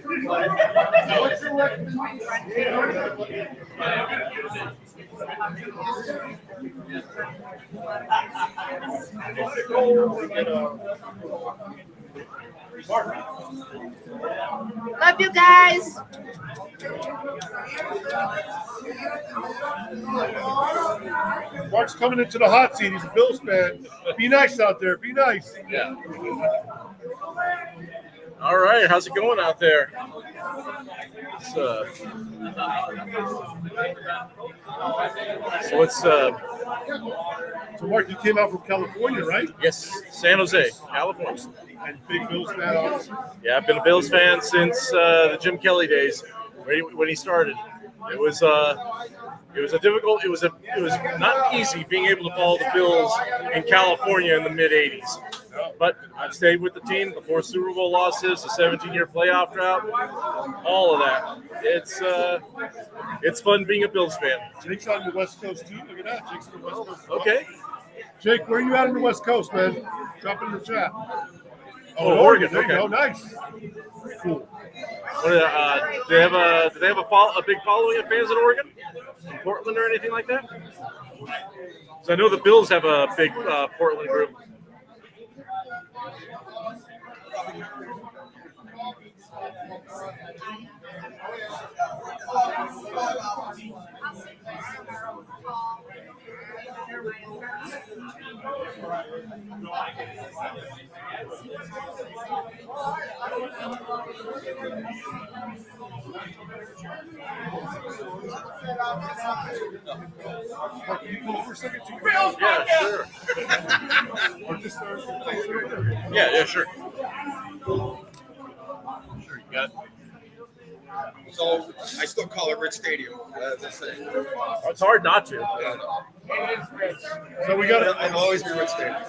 We live in this Love you guys. Mark's coming into the hot seat. He's a Bills fan. Be nice out there. Be nice. Yeah. All right. How's it going out there? So Mark, you came out from California, right? Yes, San Jose, California. And big Bills fan, obviously. Yeah, I've been a Bills fan since the Jim Kelly days when he started. It was not easy being able to follow the Bills in California in the mid '80s. But I've stayed with the team, the 4 Super Bowl losses, the 17-year playoff drought, all of that. It's fun being a Bills fan. Jake's on the West Coast too. Look at that. Jake's on the West Coast. Okay. Jake, where are you at on the West Coast, man? Drop it in the chat. Oh, Oregon. There Okay. you go. Nice. Cool. Do they have a big following of fans in Oregon, in Portland, or anything like that? So I know the Bills have a big Portland group. Yeah, sure. Yeah, sure. Sure, you got it. So I still call it Rich Stadium. That's it. It's hard not to. So It'll always be Rich Stadium.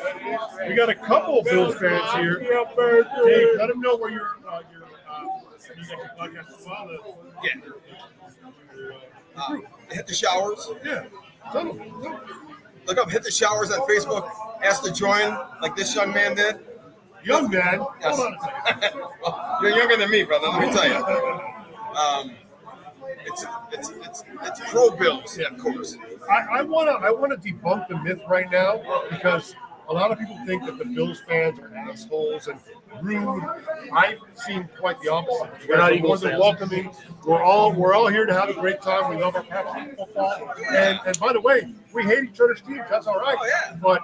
We got a couple of Bills fans here. Dave, let them know where you got your podcast as well. Yeah. Hit the Showers. Yeah. Look up Hit the Showers on Facebook. Ask to join, like this young man did. Young man? Yes. Hold on a second. Well, you're younger than me, brother. Let me tell you. It's pro Bills, yeah, of course. I want to debunk the myth right now because a lot of people think that the Bills fans are assholes and rude. I've seen quite the opposite. We're not More Eagles than fans. welcoming. We're all here to have a great time. We love our passion for football. And by the way, we hate each other's teams. That's all right. Oh, yeah. But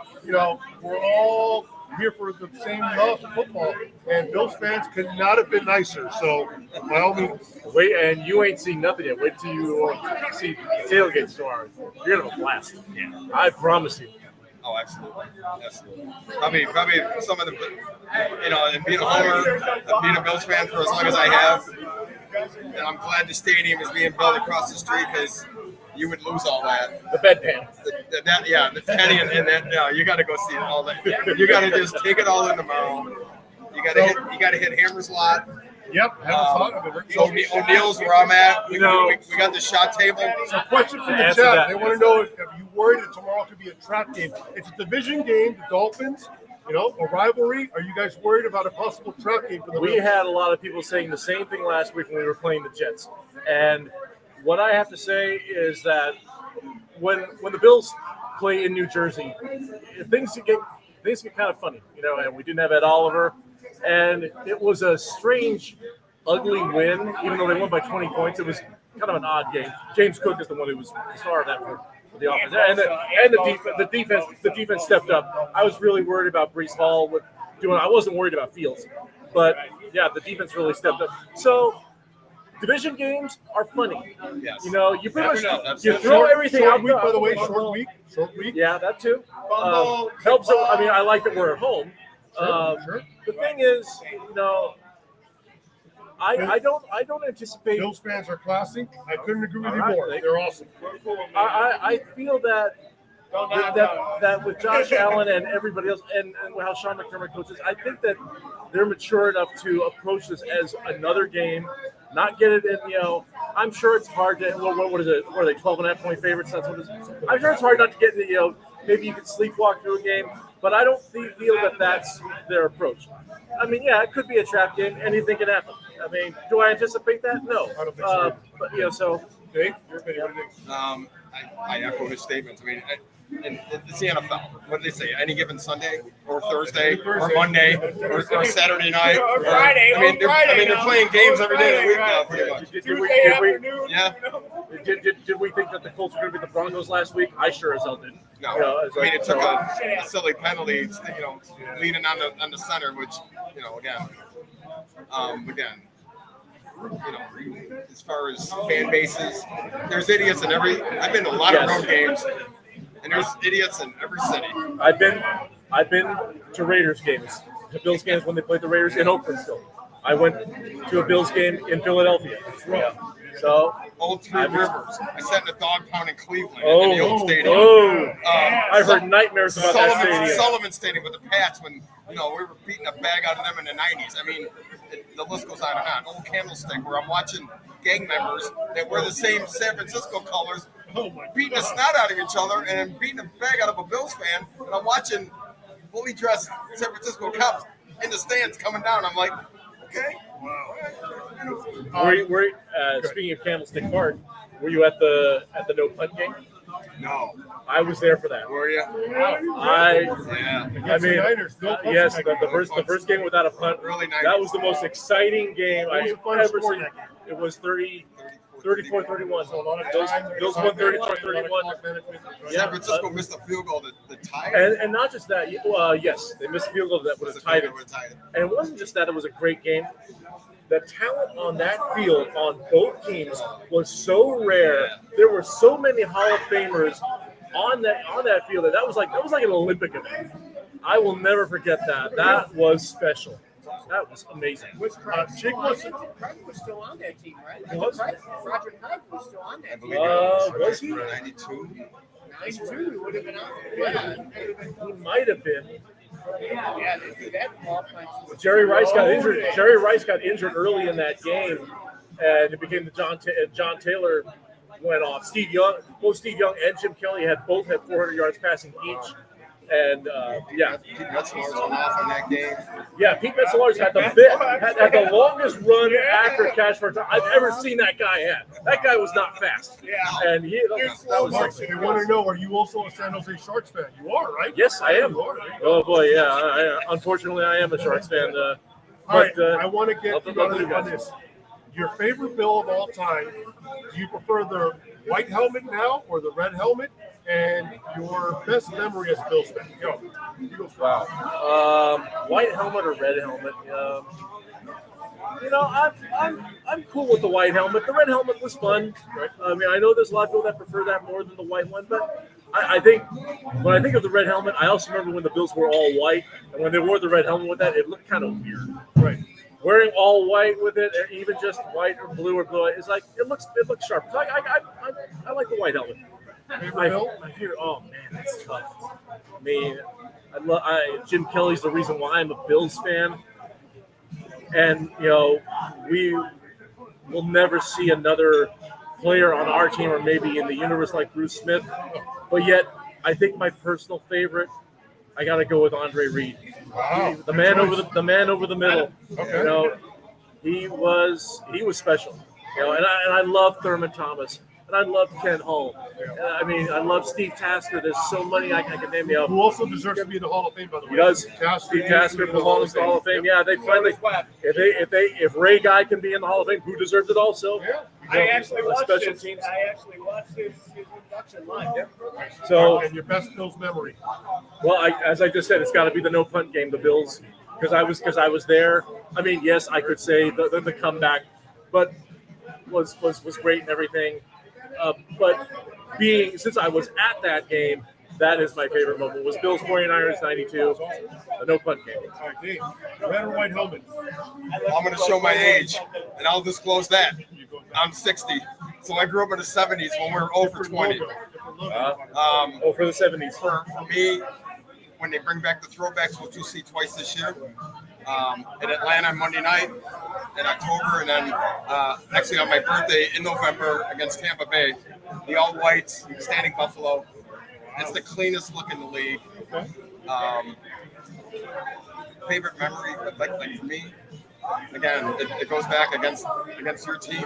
we're all here for the same love for football. And Bills fans could not have been nicer. So by all means, Wait, and you ain't seen nothing yet. Wait till you see tailgates tomorrow. You're gonna have a blast. Yeah, I promise you. Oh, absolutely. Probably some of the, and being a homer, being a Bills fan for as long as I have, and I'm glad the stadium is being built across the street because you would lose all that. The bedpan. The penny and that. Yeah, you got to go see all that. You got to just take it all in tomorrow. You got to hit Hammer's Lot. Yep. So O'Neill's where I'm at. We got the shot table. So question from the chat. They want to know if you worried that tomorrow could be a trap game. It's a division game. The Dolphins, a rivalry. Are you guys worried about a possible trap game for the We Bills? had a lot of people saying the same thing last week when we were playing the Jets. And what I have to say is that when the Bills play in New Jersey, things get kind of funny, and we didn't have Ed Oliver. And it was a strange, ugly win, even though they won by 20 points. It was kind of an odd game. James Cook is the one who was the star of that for the offense. And the defense stepped up. I was really worried about Breece Hall I wasn't worried about Fields. But, yeah, the defense really stepped up. So, division games are funny. Yes. You pretty much you throw everything out. Week, by the way, short week. Yeah, that too. Helps. I like that we're at home. Sure. The thing is, I don't anticipate. Bills fans are classy. I couldn't agree with you All more. right. They're awesome. I feel that with Josh Allen and everybody else, and how Sean McDermott coaches, I think that they're mature enough to approach this as another game, not get it in. I'm sure it's hard to. What is it? What are they? 12.5-point favorites. That's what it is. I'm sure it's hard not to get into. Maybe you could sleepwalk through a game. But I don't feel that that's their approach. I mean, yeah, it could be a trap game. Anything can happen. I mean, do I anticipate that? No. I don't think so. But so. Dave, your opinion, what do you think? I echo his statements. I mean, it's the NFL. What do they say? Any given Sunday or Thursday or Monday or Saturday night or Friday. I mean, they're playing games every day of the week now, pretty much. Did we think that the Colts were going to be the Broncos last week? I sure as hell didn't. No, I mean, it took a silly penalty, leaning on the center, which, again, as far as fan bases, there's idiots in every. I've been to a lot of road games, and there's idiots in every city. I've been to Raiders games, the Bills games when they played the Raiders in Oakland still. I went to a Bills game in Philadelphia. Yeah. So Old Three Rivers. I sat in a dog pound in Cleveland in the old stadium. I've heard nightmares about that stadium. Sullivan Stadium with the Pats when we were beating a bag out of them in the 90s. I mean, the list goes on and on. Old Candlestick, where I'm watching gang members that wear the same San Francisco colors, beating the snot out of each other and beating a bag out of a Bills fan, and I'm watching fully dressed San Francisco cops in the stands coming down. I'm like, okay. Speaking of Candlestick Park, were you at the no punt game? No. I was there for that. Were you? Yes, the first game without a punt. Really nice. That was the most exciting game I've ever seen. It was 34-31. So a lot of time. Bills won 34-31. San Francisco missed a field goal to tie it. And not just that. Yes, they missed a field goal that would have tied it. And it wasn't just that; it was a great game. The talent on that field on both teams was so rare. There were so many Hall of Famers on that field that was like an Olympic event. I will never forget that. That was special. That was amazing. Craig was still on that team, right? Roger Craig was still on that team. Was he? 92. 92, he would have been on. Yeah, he might have been. Yeah, they do that. Jerry Rice got injured. Jerry Rice got injured early in that game, and it became the John Taylor went off. Steve Young and Jim Kelly both had 400 yards passing each. And Pete Metzelaars went off in that game. Yeah, Pete Metzelaars had the longest run after catch for a time I've ever seen that guy have. That guy was not fast. Yeah, and that was like. They want to know: are you also a San Jose Sharks fan? You are, right? Yes, I am. Oh boy, yeah. Unfortunately, I am a Sharks fan. All right, I want to get on this. Your favorite Bill of all time? Do you prefer the white helmet now or the red helmet? And your best memory as a Bills fan? Go. Wow. White helmet or red helmet? I'm cool with the white helmet. The red helmet was fun. I mean, I know there's a lot of people that prefer that more than the white one, but I think when I think of the red helmet, I also remember when the Bills were all white, and when they wore the red helmet with that, it looked kind of weird. Right. wearing all white with it, or even just white or blue or blue, it's like it looks sharp. So I like the white helmet. I hear, oh man, that's tough. I mean, Jim Kelly's the reason why I'm a Bills fan, and we will never see another player on our team or maybe in the universe like Bruce Smith. But yet, I think my personal favorite, I got to go with Andre Reed. Wow. The man over the middle. Okay. He was special. And I love Thurman Thomas. And I love Ken Hull. And I love Steve Tasker. There's so many I can name you. Who also deserves to be in the Hall of Fame, by the way. He does. Steve Tasker belongs to the Hall of Fame. Yeah, they finally. If Ray Guy can be in the Hall of Fame, who deserves it also? Yeah. I actually watched special this. teams. I actually watched his induction live. So, and your best Bills memory. Well, as I just said, it's got to be the no punt game, the Bills, because I was there. I mean, yes, I could say the comeback, but was great and everything. But since I was at that game, that is my favorite moment. Was Bills 49ers 92, the no punt game. All right, Dave, red or white helmet? I'm going to show my age, and I'll disclose that. I'm 60, so I grew up in the 70s when we were 0 for 20. For the 70s. For me, when they bring back the throwbacks, which you'll see twice this year, in Atlanta on Monday night, in October, and then actually on my birthday in November against Tampa Bay, the all whites, standing Buffalo. It's the cleanest look in the league. Favorite memory, like for me, again, it goes back against your team.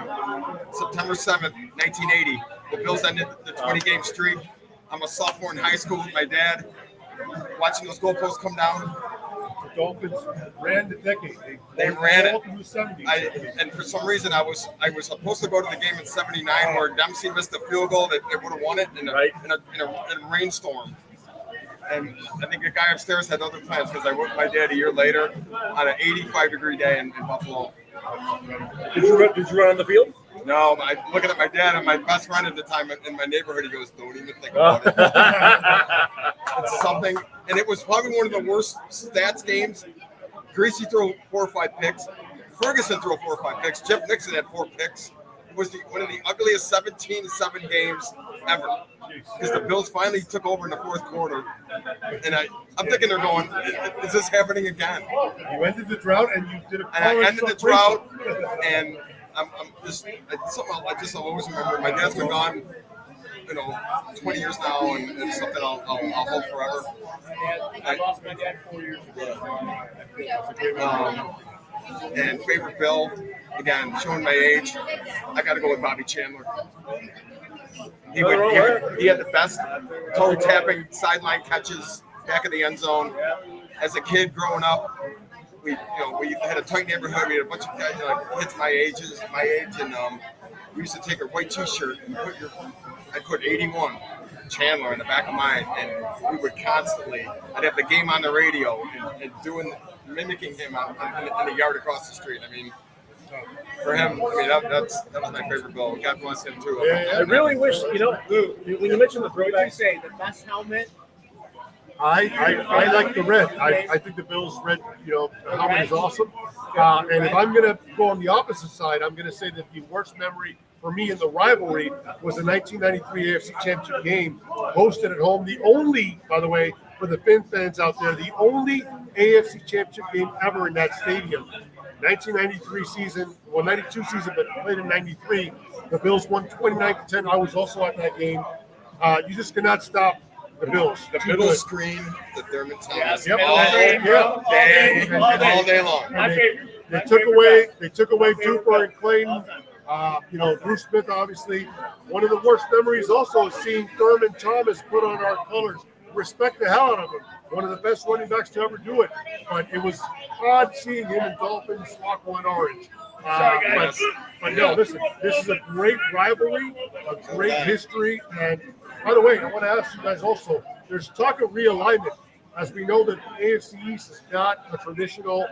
September 7th, 1980, the Bills ended the 20-game streak. I'm a sophomore in high school with my dad, watching those goalposts come down. The Dolphins ran the decade. They ran it. In the 70s. And for some reason, I was supposed to go to the game in '79 where Dempsey missed a field goal that would have won it in a rainstorm. And I think the guy upstairs had other plans because I went with my dad a year later on an 85-degree day in Buffalo. Did you run on the field? No, looking at my dad and my best friend at the time in my neighborhood, he goes, "Don't even think about it." It's something, and it was probably one of the worst stats games. Greasy threw 4 or 5 picks. Ferguson threw 4 or 5 picks. Jeff Nixon had 4 picks. It was one of the ugliest 17-7 games ever. Because the Bills finally took over in the fourth quarter, and I'm thinking they're going, "Is this happening again?" You ended the drought, and you did a. And I ended the drought, and I'm just something I just always remember. My dad's been gone, 20 years now, and it's something I'll hold forever. I lost my dad 4 years ago. And favorite Bill, again, showing my age, I got to go with Bobby Chandler. He had the best toe tapping sideline catches back of the end zone. As a kid growing up, we had a tight neighborhood. We had a bunch of guys kids my age, and we used to take a white T-shirt and I'd put 81 Chandler in the back of mine, and we would constantly. I'd have the game on the radio and mimicking him in the yard across the street. I mean, for him, that was my favorite Bill. God bless him too. I really wish, when you mentioned the throwback. What did you say? The best helmet? I like the red. I think the Bills' red, helmet is awesome. And if I'm going to go on the opposite side, I'm going to say that the worst memory for me in the rivalry was the 1993 AFC Championship game hosted at home. The only, by the way, for the Finn fans out there, the only AFC Championship game ever in that stadium. 1993 season, 92 season, but played in 93. The Bills won 29-10. I was also at that game. You just cannot stop the Bills. The middle screen, the Thurman Thomas, Yep. all day long. They took away Duper and Clayton. Bruce Smith, obviously. One of the worst memories also is seeing Thurman Thomas put on our colors. Respect the hell out of him. One of the best running backs to ever do it. But it was odd seeing him in Dolphins aqua and orange. But no, listen, this is a great rivalry, a great history. And by the way, I want to ask you guys also, there's talk of realignment. As we know that the AFC East is not a traditional,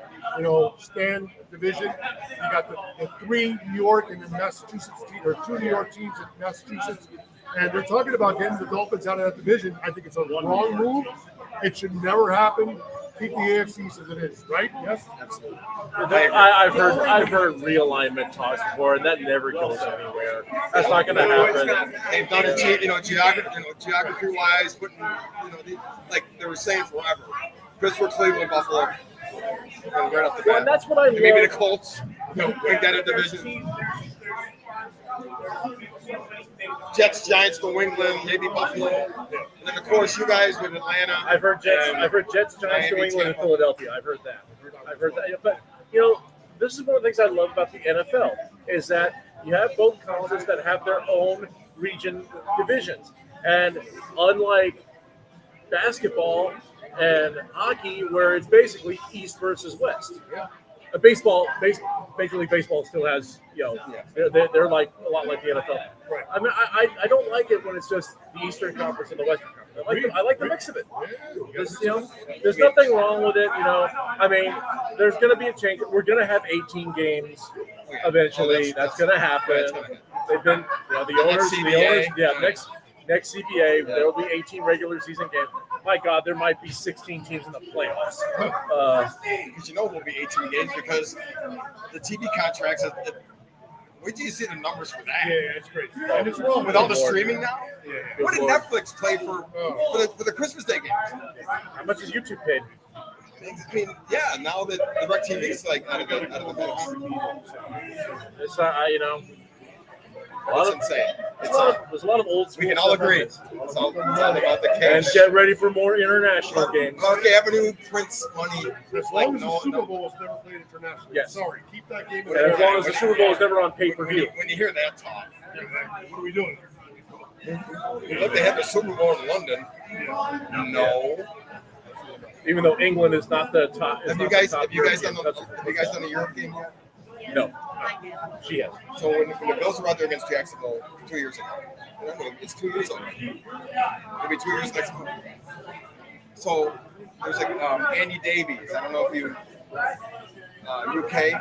stand division. You got the 3 New York and then Massachusetts team, or 2 New York teams in Massachusetts. And they're talking about getting the Dolphins out of that division. I think it's a wrong move. It should never happen. keep the AFC as it is, right? Yes, absolutely. I've heard realignment talks before, and that never goes anywhere. That's not going to happen. They've done it, geography wise, putting, like they were saying forever. Pittsburgh, Cleveland, Buffalo, right off the bat. And that's what I love. Maybe the Colts, win that a division. Jets, Giants, New England, maybe Buffalo, and then of course you guys with Atlanta. I've heard Jets, Giants, New England, and Philadelphia. I've heard that. But this is one of the things I love about the NFL is that you have both conferences that have their own region divisions, and unlike basketball and hockey, where it's basically East versus West. Baseball, Major League Baseball still has, they're like a lot like the NFL. Right. I mean, I don't like it when it's just the Eastern Conference and the Western Conference. I like the mix of it. There's nothing wrong with it. I mean, there's going to be a change. We're going to have 18 games eventually. That's going to happen. They've been, the owners, next CBA, there will be 18 regular season games. My God, there might be 16 teams in the playoffs. Because it will be 18 games because the TV contracts. Wait till you see the numbers for that. Yeah, it's crazy. And it's wrong with all the streaming now. Yeah. What did Netflix play for the Christmas Day games? How much is YouTube paid? I mean, yeah. Now that the DirecTV is like out of the box. It's It's insane. There's a lot of old school. We can all agree. It's all about the cash. And get ready for more international games. Park Avenue prints money. As long as the Super Bowl is never played internationally. Yes. Sorry, keep that game. And as long as the Super Bowl is never on pay-per-view. When you hear that talk, what are we doing? Look, they had the Super Bowl in London. No. Even though England is not the top. Have you guys done a Europe game yet? No. She has. So when the Bills were out there against Jacksonville 2 years ago, it's 2 years ago. It'll be 2 years next month. So there's like Andy Davies. I don't know if you UK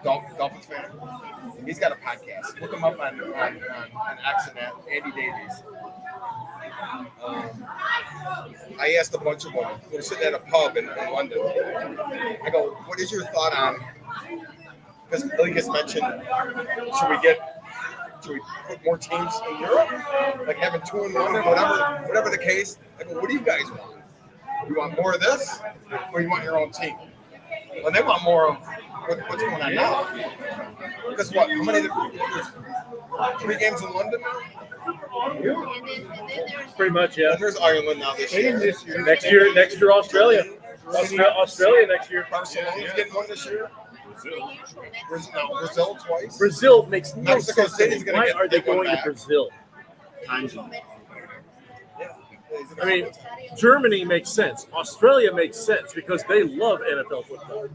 Dolphins fan. He's got a podcast. Look him up on Accident. Andy Davies. I asked a bunch of women. We were sitting at a pub in London. I go, "What is your thought on?" Because Billy just mentioned, should we put more teams in Europe? Like having 2 in London, whatever the case. I go, what do you guys want? You want more of this, or you want your own team? Well, they want more of what's going on now. Because what? How many? 3 games in London now? Pretty much, yeah. And there's Ireland now this year. Next year, Australia. Australia next year. Barcelona's getting one this year. Brazil twice. Brazil makes no Mexico sense. City's gonna Why are they going to back. Brazil? Time zone. I mean, Germany makes sense. Australia makes sense because they love NFL football.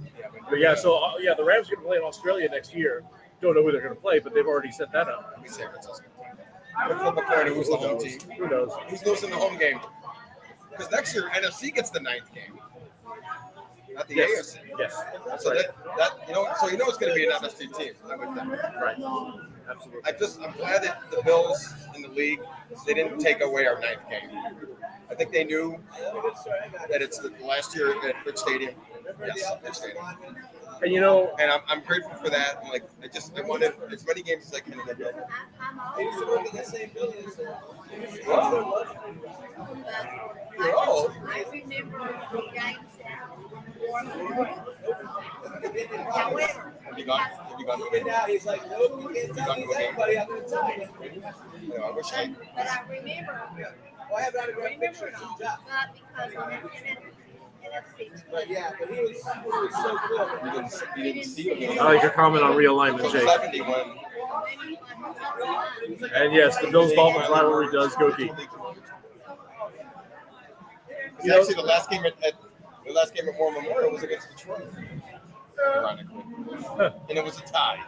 But the Rams are going to play in Australia next year. Don't know who they're going to play, but they've already set that up. San Francisco. Flip a coin, who's the home team? Who knows? Who's losing the home game? Because next year NFC gets the 9th game, not the AFC. Yes. So it's going to be an MST team. I'm with them. Right. Absolutely. I'm glad that the Bills in the league, they didn't take away our 9th game. I think they knew that it's the last year at Rich Stadium. Yes, Rich Stadium. And I'm grateful for that. And I wanted as many games as I can in the building. You're old. I remember games Have you gone to a game? He's like, nope, you can't tell me anybody out there time. I wish I. But I remember. Well, I have not a picture of Not because I'm in NFC. But yeah, but he was so cool. You didn't see him. I like your comment on realignment, Jake. 70 when And yes, the Bills-Dolphins rivalry does go deep. It's actually the last game at War Memorial was against Detroit, ironically, and it was a tie.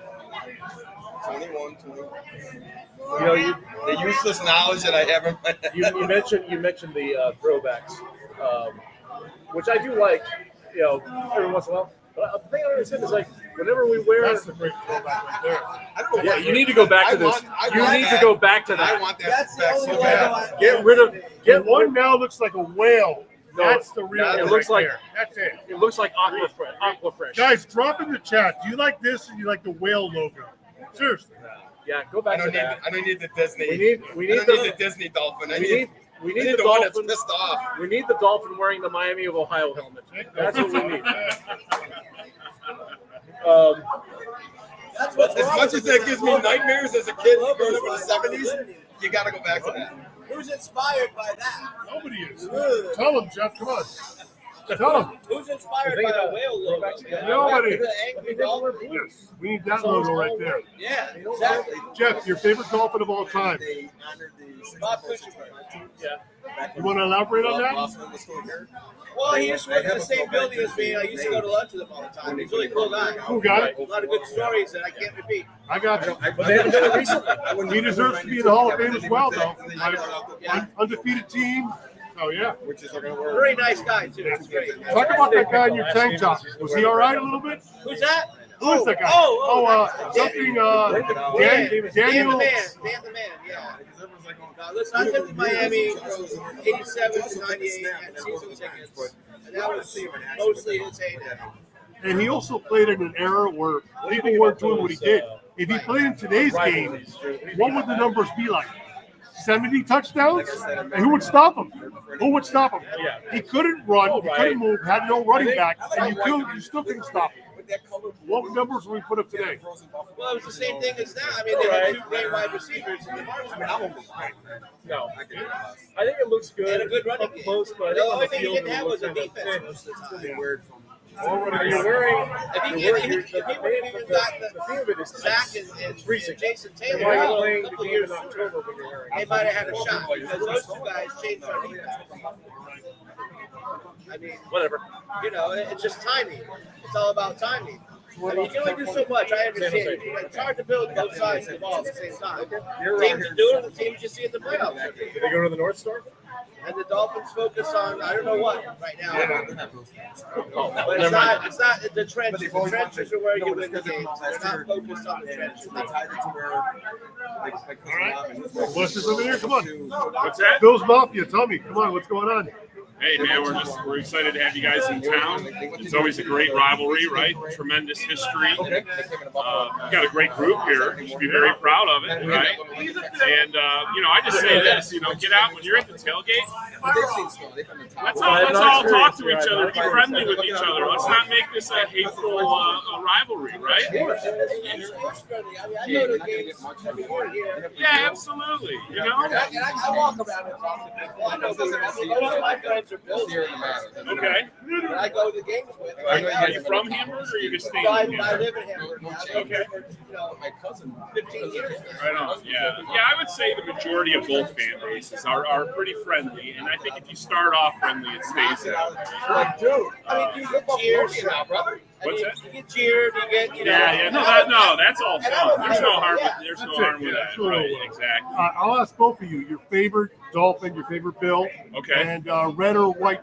21. The useless knowledge that I haven't. You mentioned the throwbacks, which I do like, every once in a while. But the thing I understand is whenever we wear. That's a great throwback right there. Yeah, you need to go back to this. You need to go back to that. I want that. That's the back only so way bad. I Get rid of. One now looks like a whale That's the real It one looks right like there. That's it. It looks like Aquafresh. Guys, drop in the chat. Do you like this or do you like the whale logo? Seriously. Yeah, go back to that. I don't need the Disney. We need the Disney dolphin. I need the one that's dolphin. pissed off. We need the dolphin wearing the Miami of Ohio helmet. That's what we need. As much as that gives me nightmares as a kid growing up in the 70s, you got to go back to that. Who's inspired by that? Nobody is. Tell them, Jeff. Come on. Tell them. Who's inspired by a whale logo? Nobody. The angry dolphin? Yes. We need that logo right there. Yeah, exactly. Jeff, your favorite dolphin of all time. Bob Cushing. Yeah. You want to elaborate on that? Well, he used to work in the same building as me. I used to go to lunch with him all the time. He's a really cool guy. Cool guy. A lot of good stories that I can't repeat. I got you. But they haven't done it recently. He deserves to be in the Hall of Fame as well, though. Undefeated team. Oh, yeah. Very nice guy, too. It's great. Talk about that guy in your tank top. Was he all right a little bit? Who's that? Who is that guy? Something, Daniel. Dan the man, yeah. Listen, I lived in Miami from 87 to 98 at season tickets. And that was mostly his heyday. And he also played in an era where people weren't doing what he did. If he played in today's game, what would the numbers be like? 70 touchdowns? And who would stop him? Who would stop him? He couldn't run, he couldn't move, had no running back, and you still couldn't stop him. What numbers will we put up today? Well, it was the same thing as now. I mean, they had two great wide receivers in the margin. No, I think it looks good. And a good running game. Close, but The only thing he didn't have was a defense most of the time. You're wearing. If he would have even got the Zach and Jason Taylor a couple years sooner, they might have had a shot because those two guys changed our defense. I mean, whatever. You know, it's just timing. It's all about timing. I mean, you can only do so much. I understand. It's hard to build both sides of the ball at the same time. Teams are doing it. The teams you see in the playoffs. Did they go to the North Star? And the Dolphins focus on I don't know what right now. But Never mind. it's not the trenches. The trenches are where you win the games. They're not focused on the trenches. What's over here? Come on. What's that? Bill's Mafia. Tell me. Come on. What's going on? Hey man, we're excited to have you guys in town. It's always a great rivalry, right? Tremendous history. We've got a great group here. You should be very proud of it, right? And I just say this, get out when you're at the tailgate. Let's all talk to each other, be friendly with each other. Let's not make this a hateful rivalry, right? Yeah, absolutely. And I walk around and talk to people. I know most of my friends are Bills fans. Okay. That I go to the games with. Are you from Hamburg or you just staying I in Hamburg? live in Hamburg. Okay. My cousin, 15 years. Right on. Yeah. I would say the majority of both fan bases are pretty friendly, and I think if you start off friendly, it stays that way. Like, dude, I mean, you get cheers now, brother. What's that? You get cheered, you get, Yeah. No, that's all fun. There's no harm. There's no harm with that. Right? Exactly. I'll ask both of you. Your favorite Dolphin, your favorite Bill, Okay. and red or white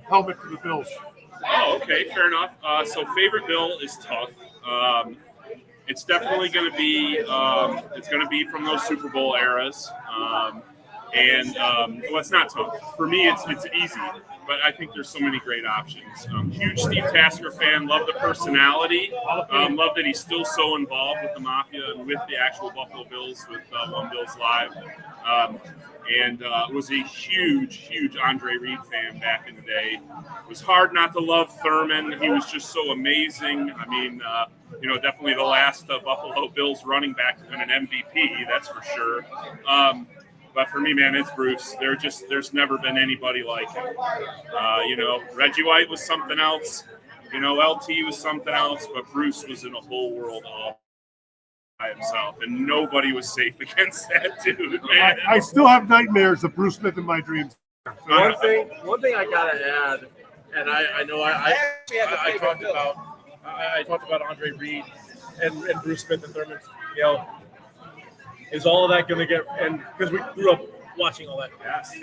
helmet for the Bills. Oh, okay, fair enough. So favorite Bill is tough. It's definitely going to be. It's going to be from those Super Bowl eras. Well, it's not tough for me. It's easy, but I think there's so many great options. Huge Steve Tasker fan. Love the personality. Love that he's still so involved with the Mafia and with the actual Buffalo Bills with One Bills Live. And was a huge Andre Reed fan back in the day. It was hard not to love Thurman. He was just so amazing. I mean, definitely the last Buffalo Bills running back to win an MVP, that's for sure. But for me, man, it's Bruce. There's never been anybody like him. Reggie White was something else. LT was something else, but Bruce was in a whole world all by himself, and nobody was safe against that dude, man. I still have nightmares of Bruce Smith in my dreams. One thing I gotta add, and I know I talked about Andre Reed and Bruce Smith and Thurman. Is all of that going to get, and because we grew up watching all that,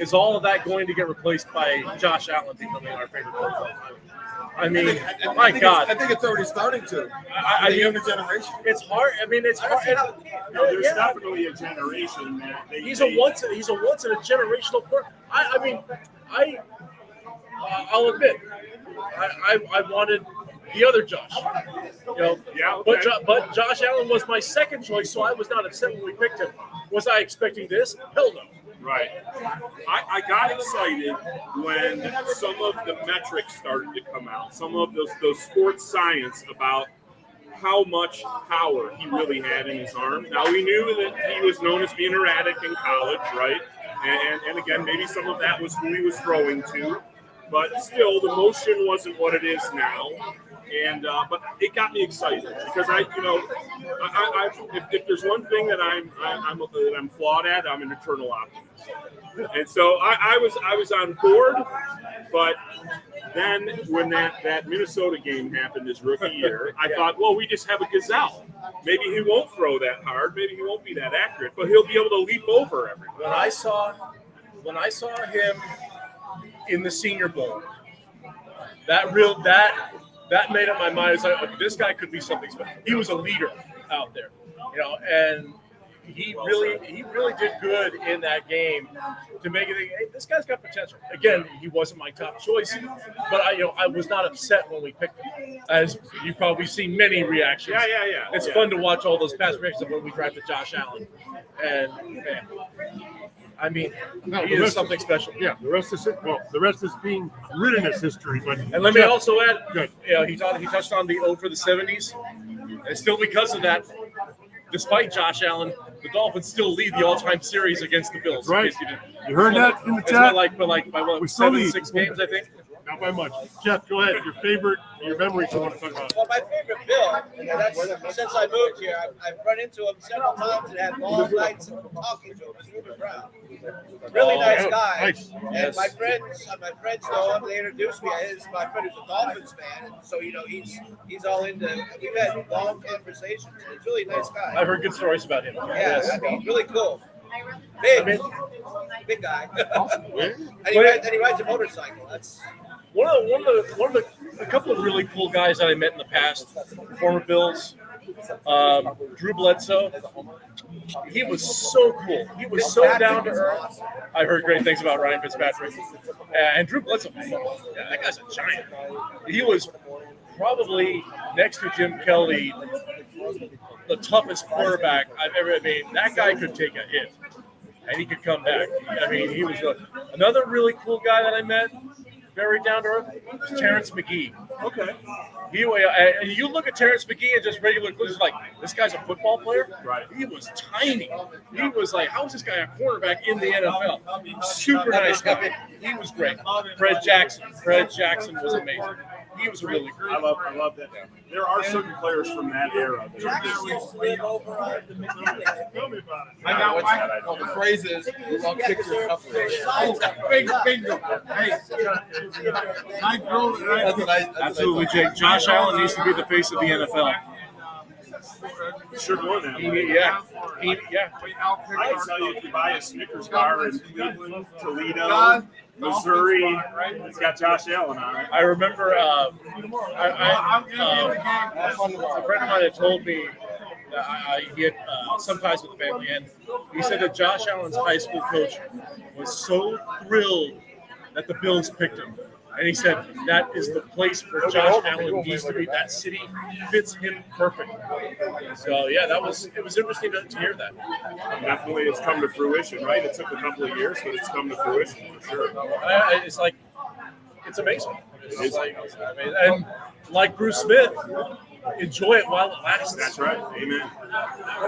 is all of that going to get replaced by Josh Allen becoming our favorite player? I mean, my God. I think it's already starting to. The younger generation. It's hard. I mean, it's hard. There's definitely a generation that he's a once in a generational player. I I'll admit, I wanted the other Josh. But Josh Allen was my second choice, so I was not upset when we picked him. Was I expecting this? Hell no. Right. I got excited when some of the metrics started to come out, some of those sports science about how much power he really had in his arm. Now, we knew that he was known as being erratic in college, right? And again, maybe some of that was who he was throwing to. But still, the motion wasn't what it is now. And but it got me excited because if there's one thing that I'm flawed at, I'm an eternal optimist. And so I was on board, but then when that Minnesota game happened his rookie year, I thought, well, we just have a gazelle. Maybe he won't throw that hard, maybe he won't be that accurate, but he'll be able to leap over everyone. When I saw him in the Senior Bowl, that made up my mind. It's like, okay, this guy could be something special. He was a leader out there, and he really did good in that game to make it. Hey, this guy's got potential. Again, he wasn't my top choice, but I was not upset when we picked him. As you've probably seen many reactions. Yeah. It's fun to watch all those past reactions of when we drafted Josh Allen, and man, I mean, he is something special. Yeah, the rest is being written as history. But and let me also add, he touched on the 0 for the 70s, and still because of that, despite Josh Allen, the Dolphins still lead the all-time series against the Bills. That's right. You heard that in the chat? By what, 6 games, I think? Not by much. Jeff, go ahead. Your memories you want to talk about. Well, my favorite Bill, and that's since I moved here, I've run into him several times and had long nights of talking to him. He's Ruben Brown. Really nice guy. Nice. And my friends know him. They introduced me. It's my friend who's a Dolphins fan, and so he's all into. We've had long conversations. He's a really nice guy. I've heard good stories about him. Yeah, Yes. I mean, really cool. Big guy. and he rides a motorcycle. That's one of a couple of really cool guys that I met in the past, former Bills. Drew Bledsoe. He was so cool. He was so down to earth. I heard great things about Ryan Fitzpatrick. And Drew Bledsoe, that guy's a giant. He was probably next to Jim Kelly the toughest quarterback I've ever. I mean, that guy could take a hit, and he could come back. I mean, he was another really cool guy that I met. Very down to earth. Was Terrence McGee. Okay. And you look at Terrence McGee and just regular clues, like, this guy's a football player? Right. He was tiny. He was like, how is this guy a quarterback in the NFL? Super nice guy. He was great. Fred Jackson was amazing. He was really great. I love that. There are certain players from that era. I got one. The phrase is, "I'll kick your cup." Bingo. Hey, Absolutely, Jake. Josh Allen needs to be the face of the NFL. Should won that. Yeah. I tell you, if you buy a Snickers bar in Cleveland, Toledo, Missouri, it's got Josh Allen on it. I remember a friend of mine had told me he had some ties with the family, and he said that Josh Allen's high school coach was so thrilled that the Bills picked him. And he said that is the place where Josh Allen needs to be. That city fits him perfectly. So yeah, it was interesting to hear that. Definitely, it's come to fruition, right? It took a couple of years, but it's come to fruition for sure. It's like it's amazing. And like Bruce Smith, enjoy it while it lasts. That's right. Amen.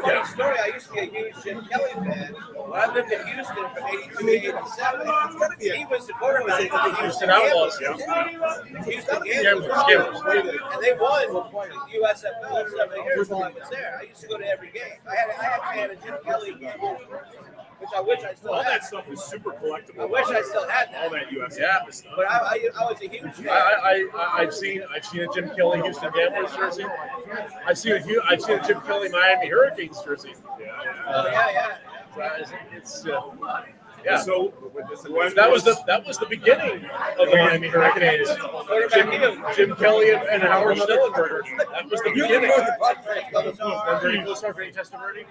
Funny story, I used to be a huge Jim Kelly fan. When I lived in Houston from 82 to 87, he was the quarterback of the Houston Outlaws. Houston Gamblers. And they won USFL 7 years while I was there. I used to go to every game. I actually had a Jim Kelly game, which I wish I still All had. that stuff is super collectible. I wish I still had that. All that USFL stuff. But I was a huge fan. I've seen a Jim Kelly Houston Gamblers jersey. I've seen a Jim Kelly Miami Hurricanes jersey. Yeah. It's Yeah. So when that was the beginning of the Miami Hurricanes. Jim Kelly and Howard Schnellenberger. That was the beginning. Remember Nicholas Harvey Testaverde?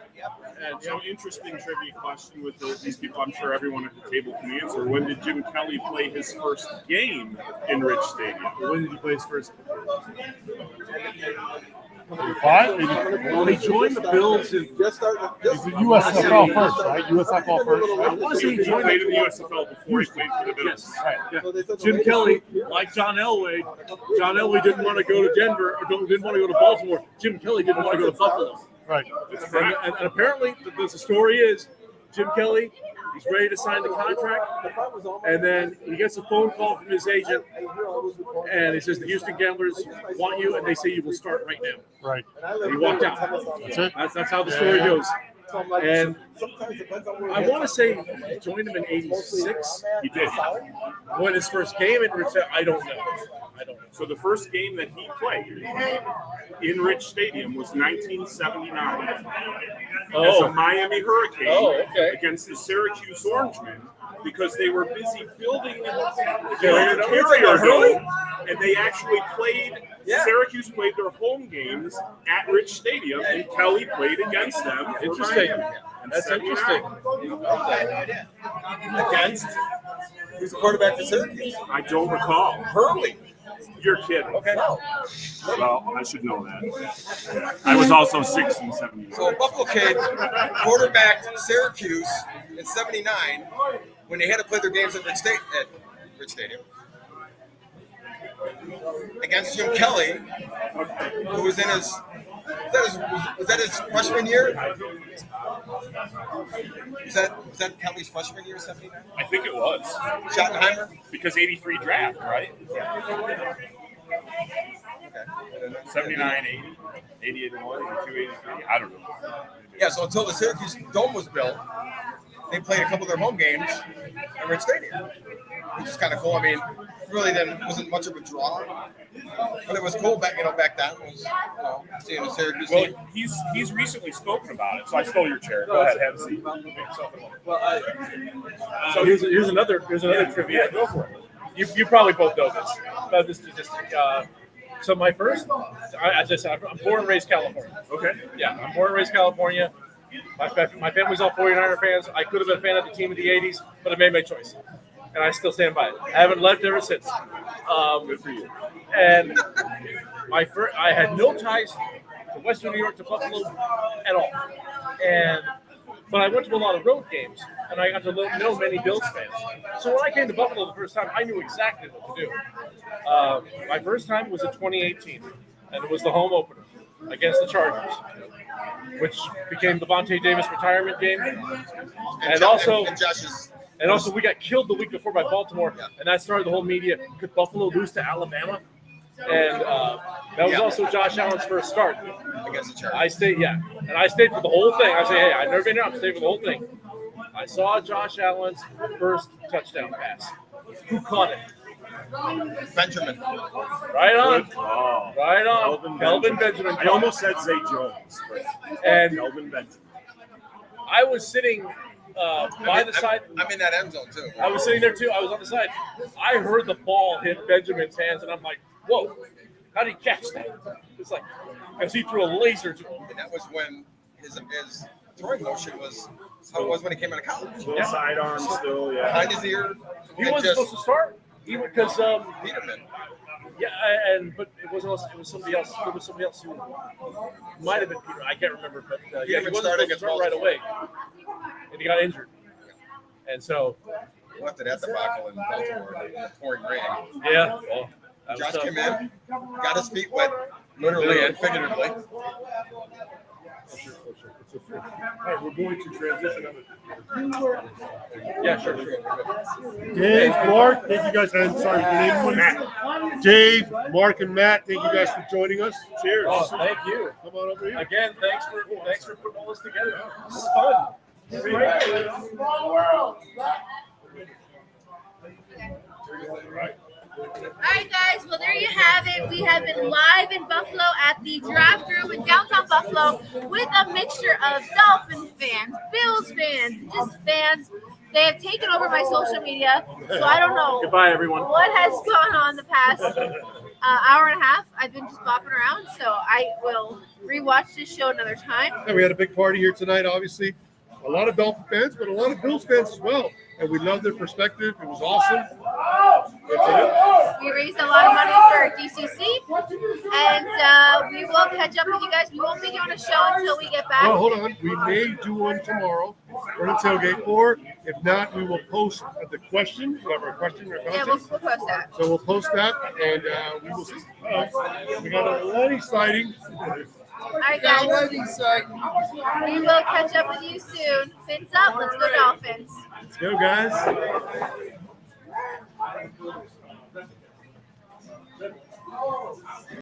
And so interesting trivia question with these people. I'm sure everyone at the table can answer. When did Jim Kelly play his first game in Rich Stadium? When did he play his first? 5? Well, he joined the Bills in He's the USFL first, right? USFL first. I want to say he joined played in the USFL before he played for the Bills. Right. Yeah. Jim Kelly, like John Elway didn't want to go to Denver or didn't want to go to Baltimore. Jim Kelly didn't want to go to Buffalo. Right. And apparently, the story is Jim Kelly, he's ready to sign the contract, and then he gets a phone call from his agent, and he says the Houston Gamblers want you, and they say you will start right now. Right. And he walked out. That's it. That's how the story goes. And I want to say he joined him in '86. He did. When his first game in Rich, I don't know. So the first game that he played in Rich Stadium was 1979 as a Miami Hurricane against the Syracuse Orangemen because they were busy building the Carrier Dome, and they actually played. Syracuse played their home games at Rich Stadium, and Kelly played against them. Interesting. That's interesting. Against? Who's the quarterback for Syracuse? I don't recall. Hurley. You're kidding. Okay. Well, I should know that. I was also 6 and 7 years So a Buffalo kid quarterbacked Syracuse in '79 when they had to play their games at Rich Stadium against Jim Kelly, who was in his was that his freshman year? Was that Kelly's freshman year, '79? I think it was. Schottenheimer? Because 83 draft, right? Okay. 79, 80, 80, 81, 82, 83. I don't know. Yeah, so until the Syracuse Dome was built, they played a couple of their home games at Rich Stadium, which is kind of cool. I mean, really wasn't much of a draw, but it was cool back then. Was, seeing the Syracuse team. He's recently spoken about it, so I stole your chair. Go ahead, have a seat. So here's another trivia. Yeah, go for it. You probably both know this. But this is so my first, as I said, I'm born and raised California. Okay. Yeah, I'm born and raised California. My family's all 49er fans. I could have been a fan of the team in the 80s, but I made my choice. And I still stand by it. I haven't left ever since. Good for you. And I had no ties to Western New York, to Buffalo at all. But I went to a lot of road games, and I got to know many Bills fans. So when I came to Buffalo the first time, I knew exactly what to do. My first time was in 2018, and it was the home opener against the Chargers, which became the Vontae Davis retirement game. And also we got killed the week before by Baltimore, and that started the whole media. Could Buffalo lose to Alabama? And that was also Josh Allen's first start. Against the Chargers. I stayed for the whole thing. I say, hey, I've never been here. I'm staying for the whole thing. I saw Josh Allen's first touchdown pass. Who caught it? Benjamin. Right on. Oh. Right on. Kelvin Benjamin. I almost said Zay Jones. And Kelvin Benjamin. I was sitting by the side. I'm in that end zone too. I was sitting there too. I was on the side. I heard the ball hit Benjamin's hands, and I'm like, whoa, how did he catch that? It's like, because he threw a laser to him. And that was when his throwing motion was how it was when he came out of college. Little sidearm still, yeah. Behind his ear. He wasn't supposed to start. Because Peterman. Yeah, but it wasn't us. It was somebody else. There was somebody else who might have been Peter. I can't remember, but he wasn't supposed to start right away, and he got injured. And so left it at the debacle in Baltimore in the pouring rain. Yeah, well, Josh came in, got his feet wet, literally and figuratively. All right, we're going to transition. Yeah, sure. Dave, Mark, thank you guys. And sorry, your name was Matt. Dave, Mark, and Matt, thank you guys for joining us. Cheers. Oh, thank you. Come on over here. Again, thanks for putting all this together. This is fun. This is great. Small world. All right, guys. Well, there you have it. We have been live in Buffalo at the draft room in downtown Buffalo with a mixture of Dolphin fans, Bills fans, just fans They have taken over my social media, so I don't know Goodbye, everyone. what has gone on the past hour and a half. I've been just bopping around, so I will rewatch this show another time. And we had a big party here tonight, obviously. A lot of Dolphin fans, but a lot of Bills fans as well. And we loved their perspective. It was awesome. That's it. We raised a lot of money for DCC, and we will catch up with you guys. We won't be doing a show until we get back. Oh, hold on. We may do one tomorrow for the tailgate, or if not, we will post the question. We have our question, our Yeah, contest. we'll post that. So we'll post that, and we will see. We got a lady sighting. All right, guys. We will catch up with you soon. Fins up. Let's go Dolphins. Let's go, guys.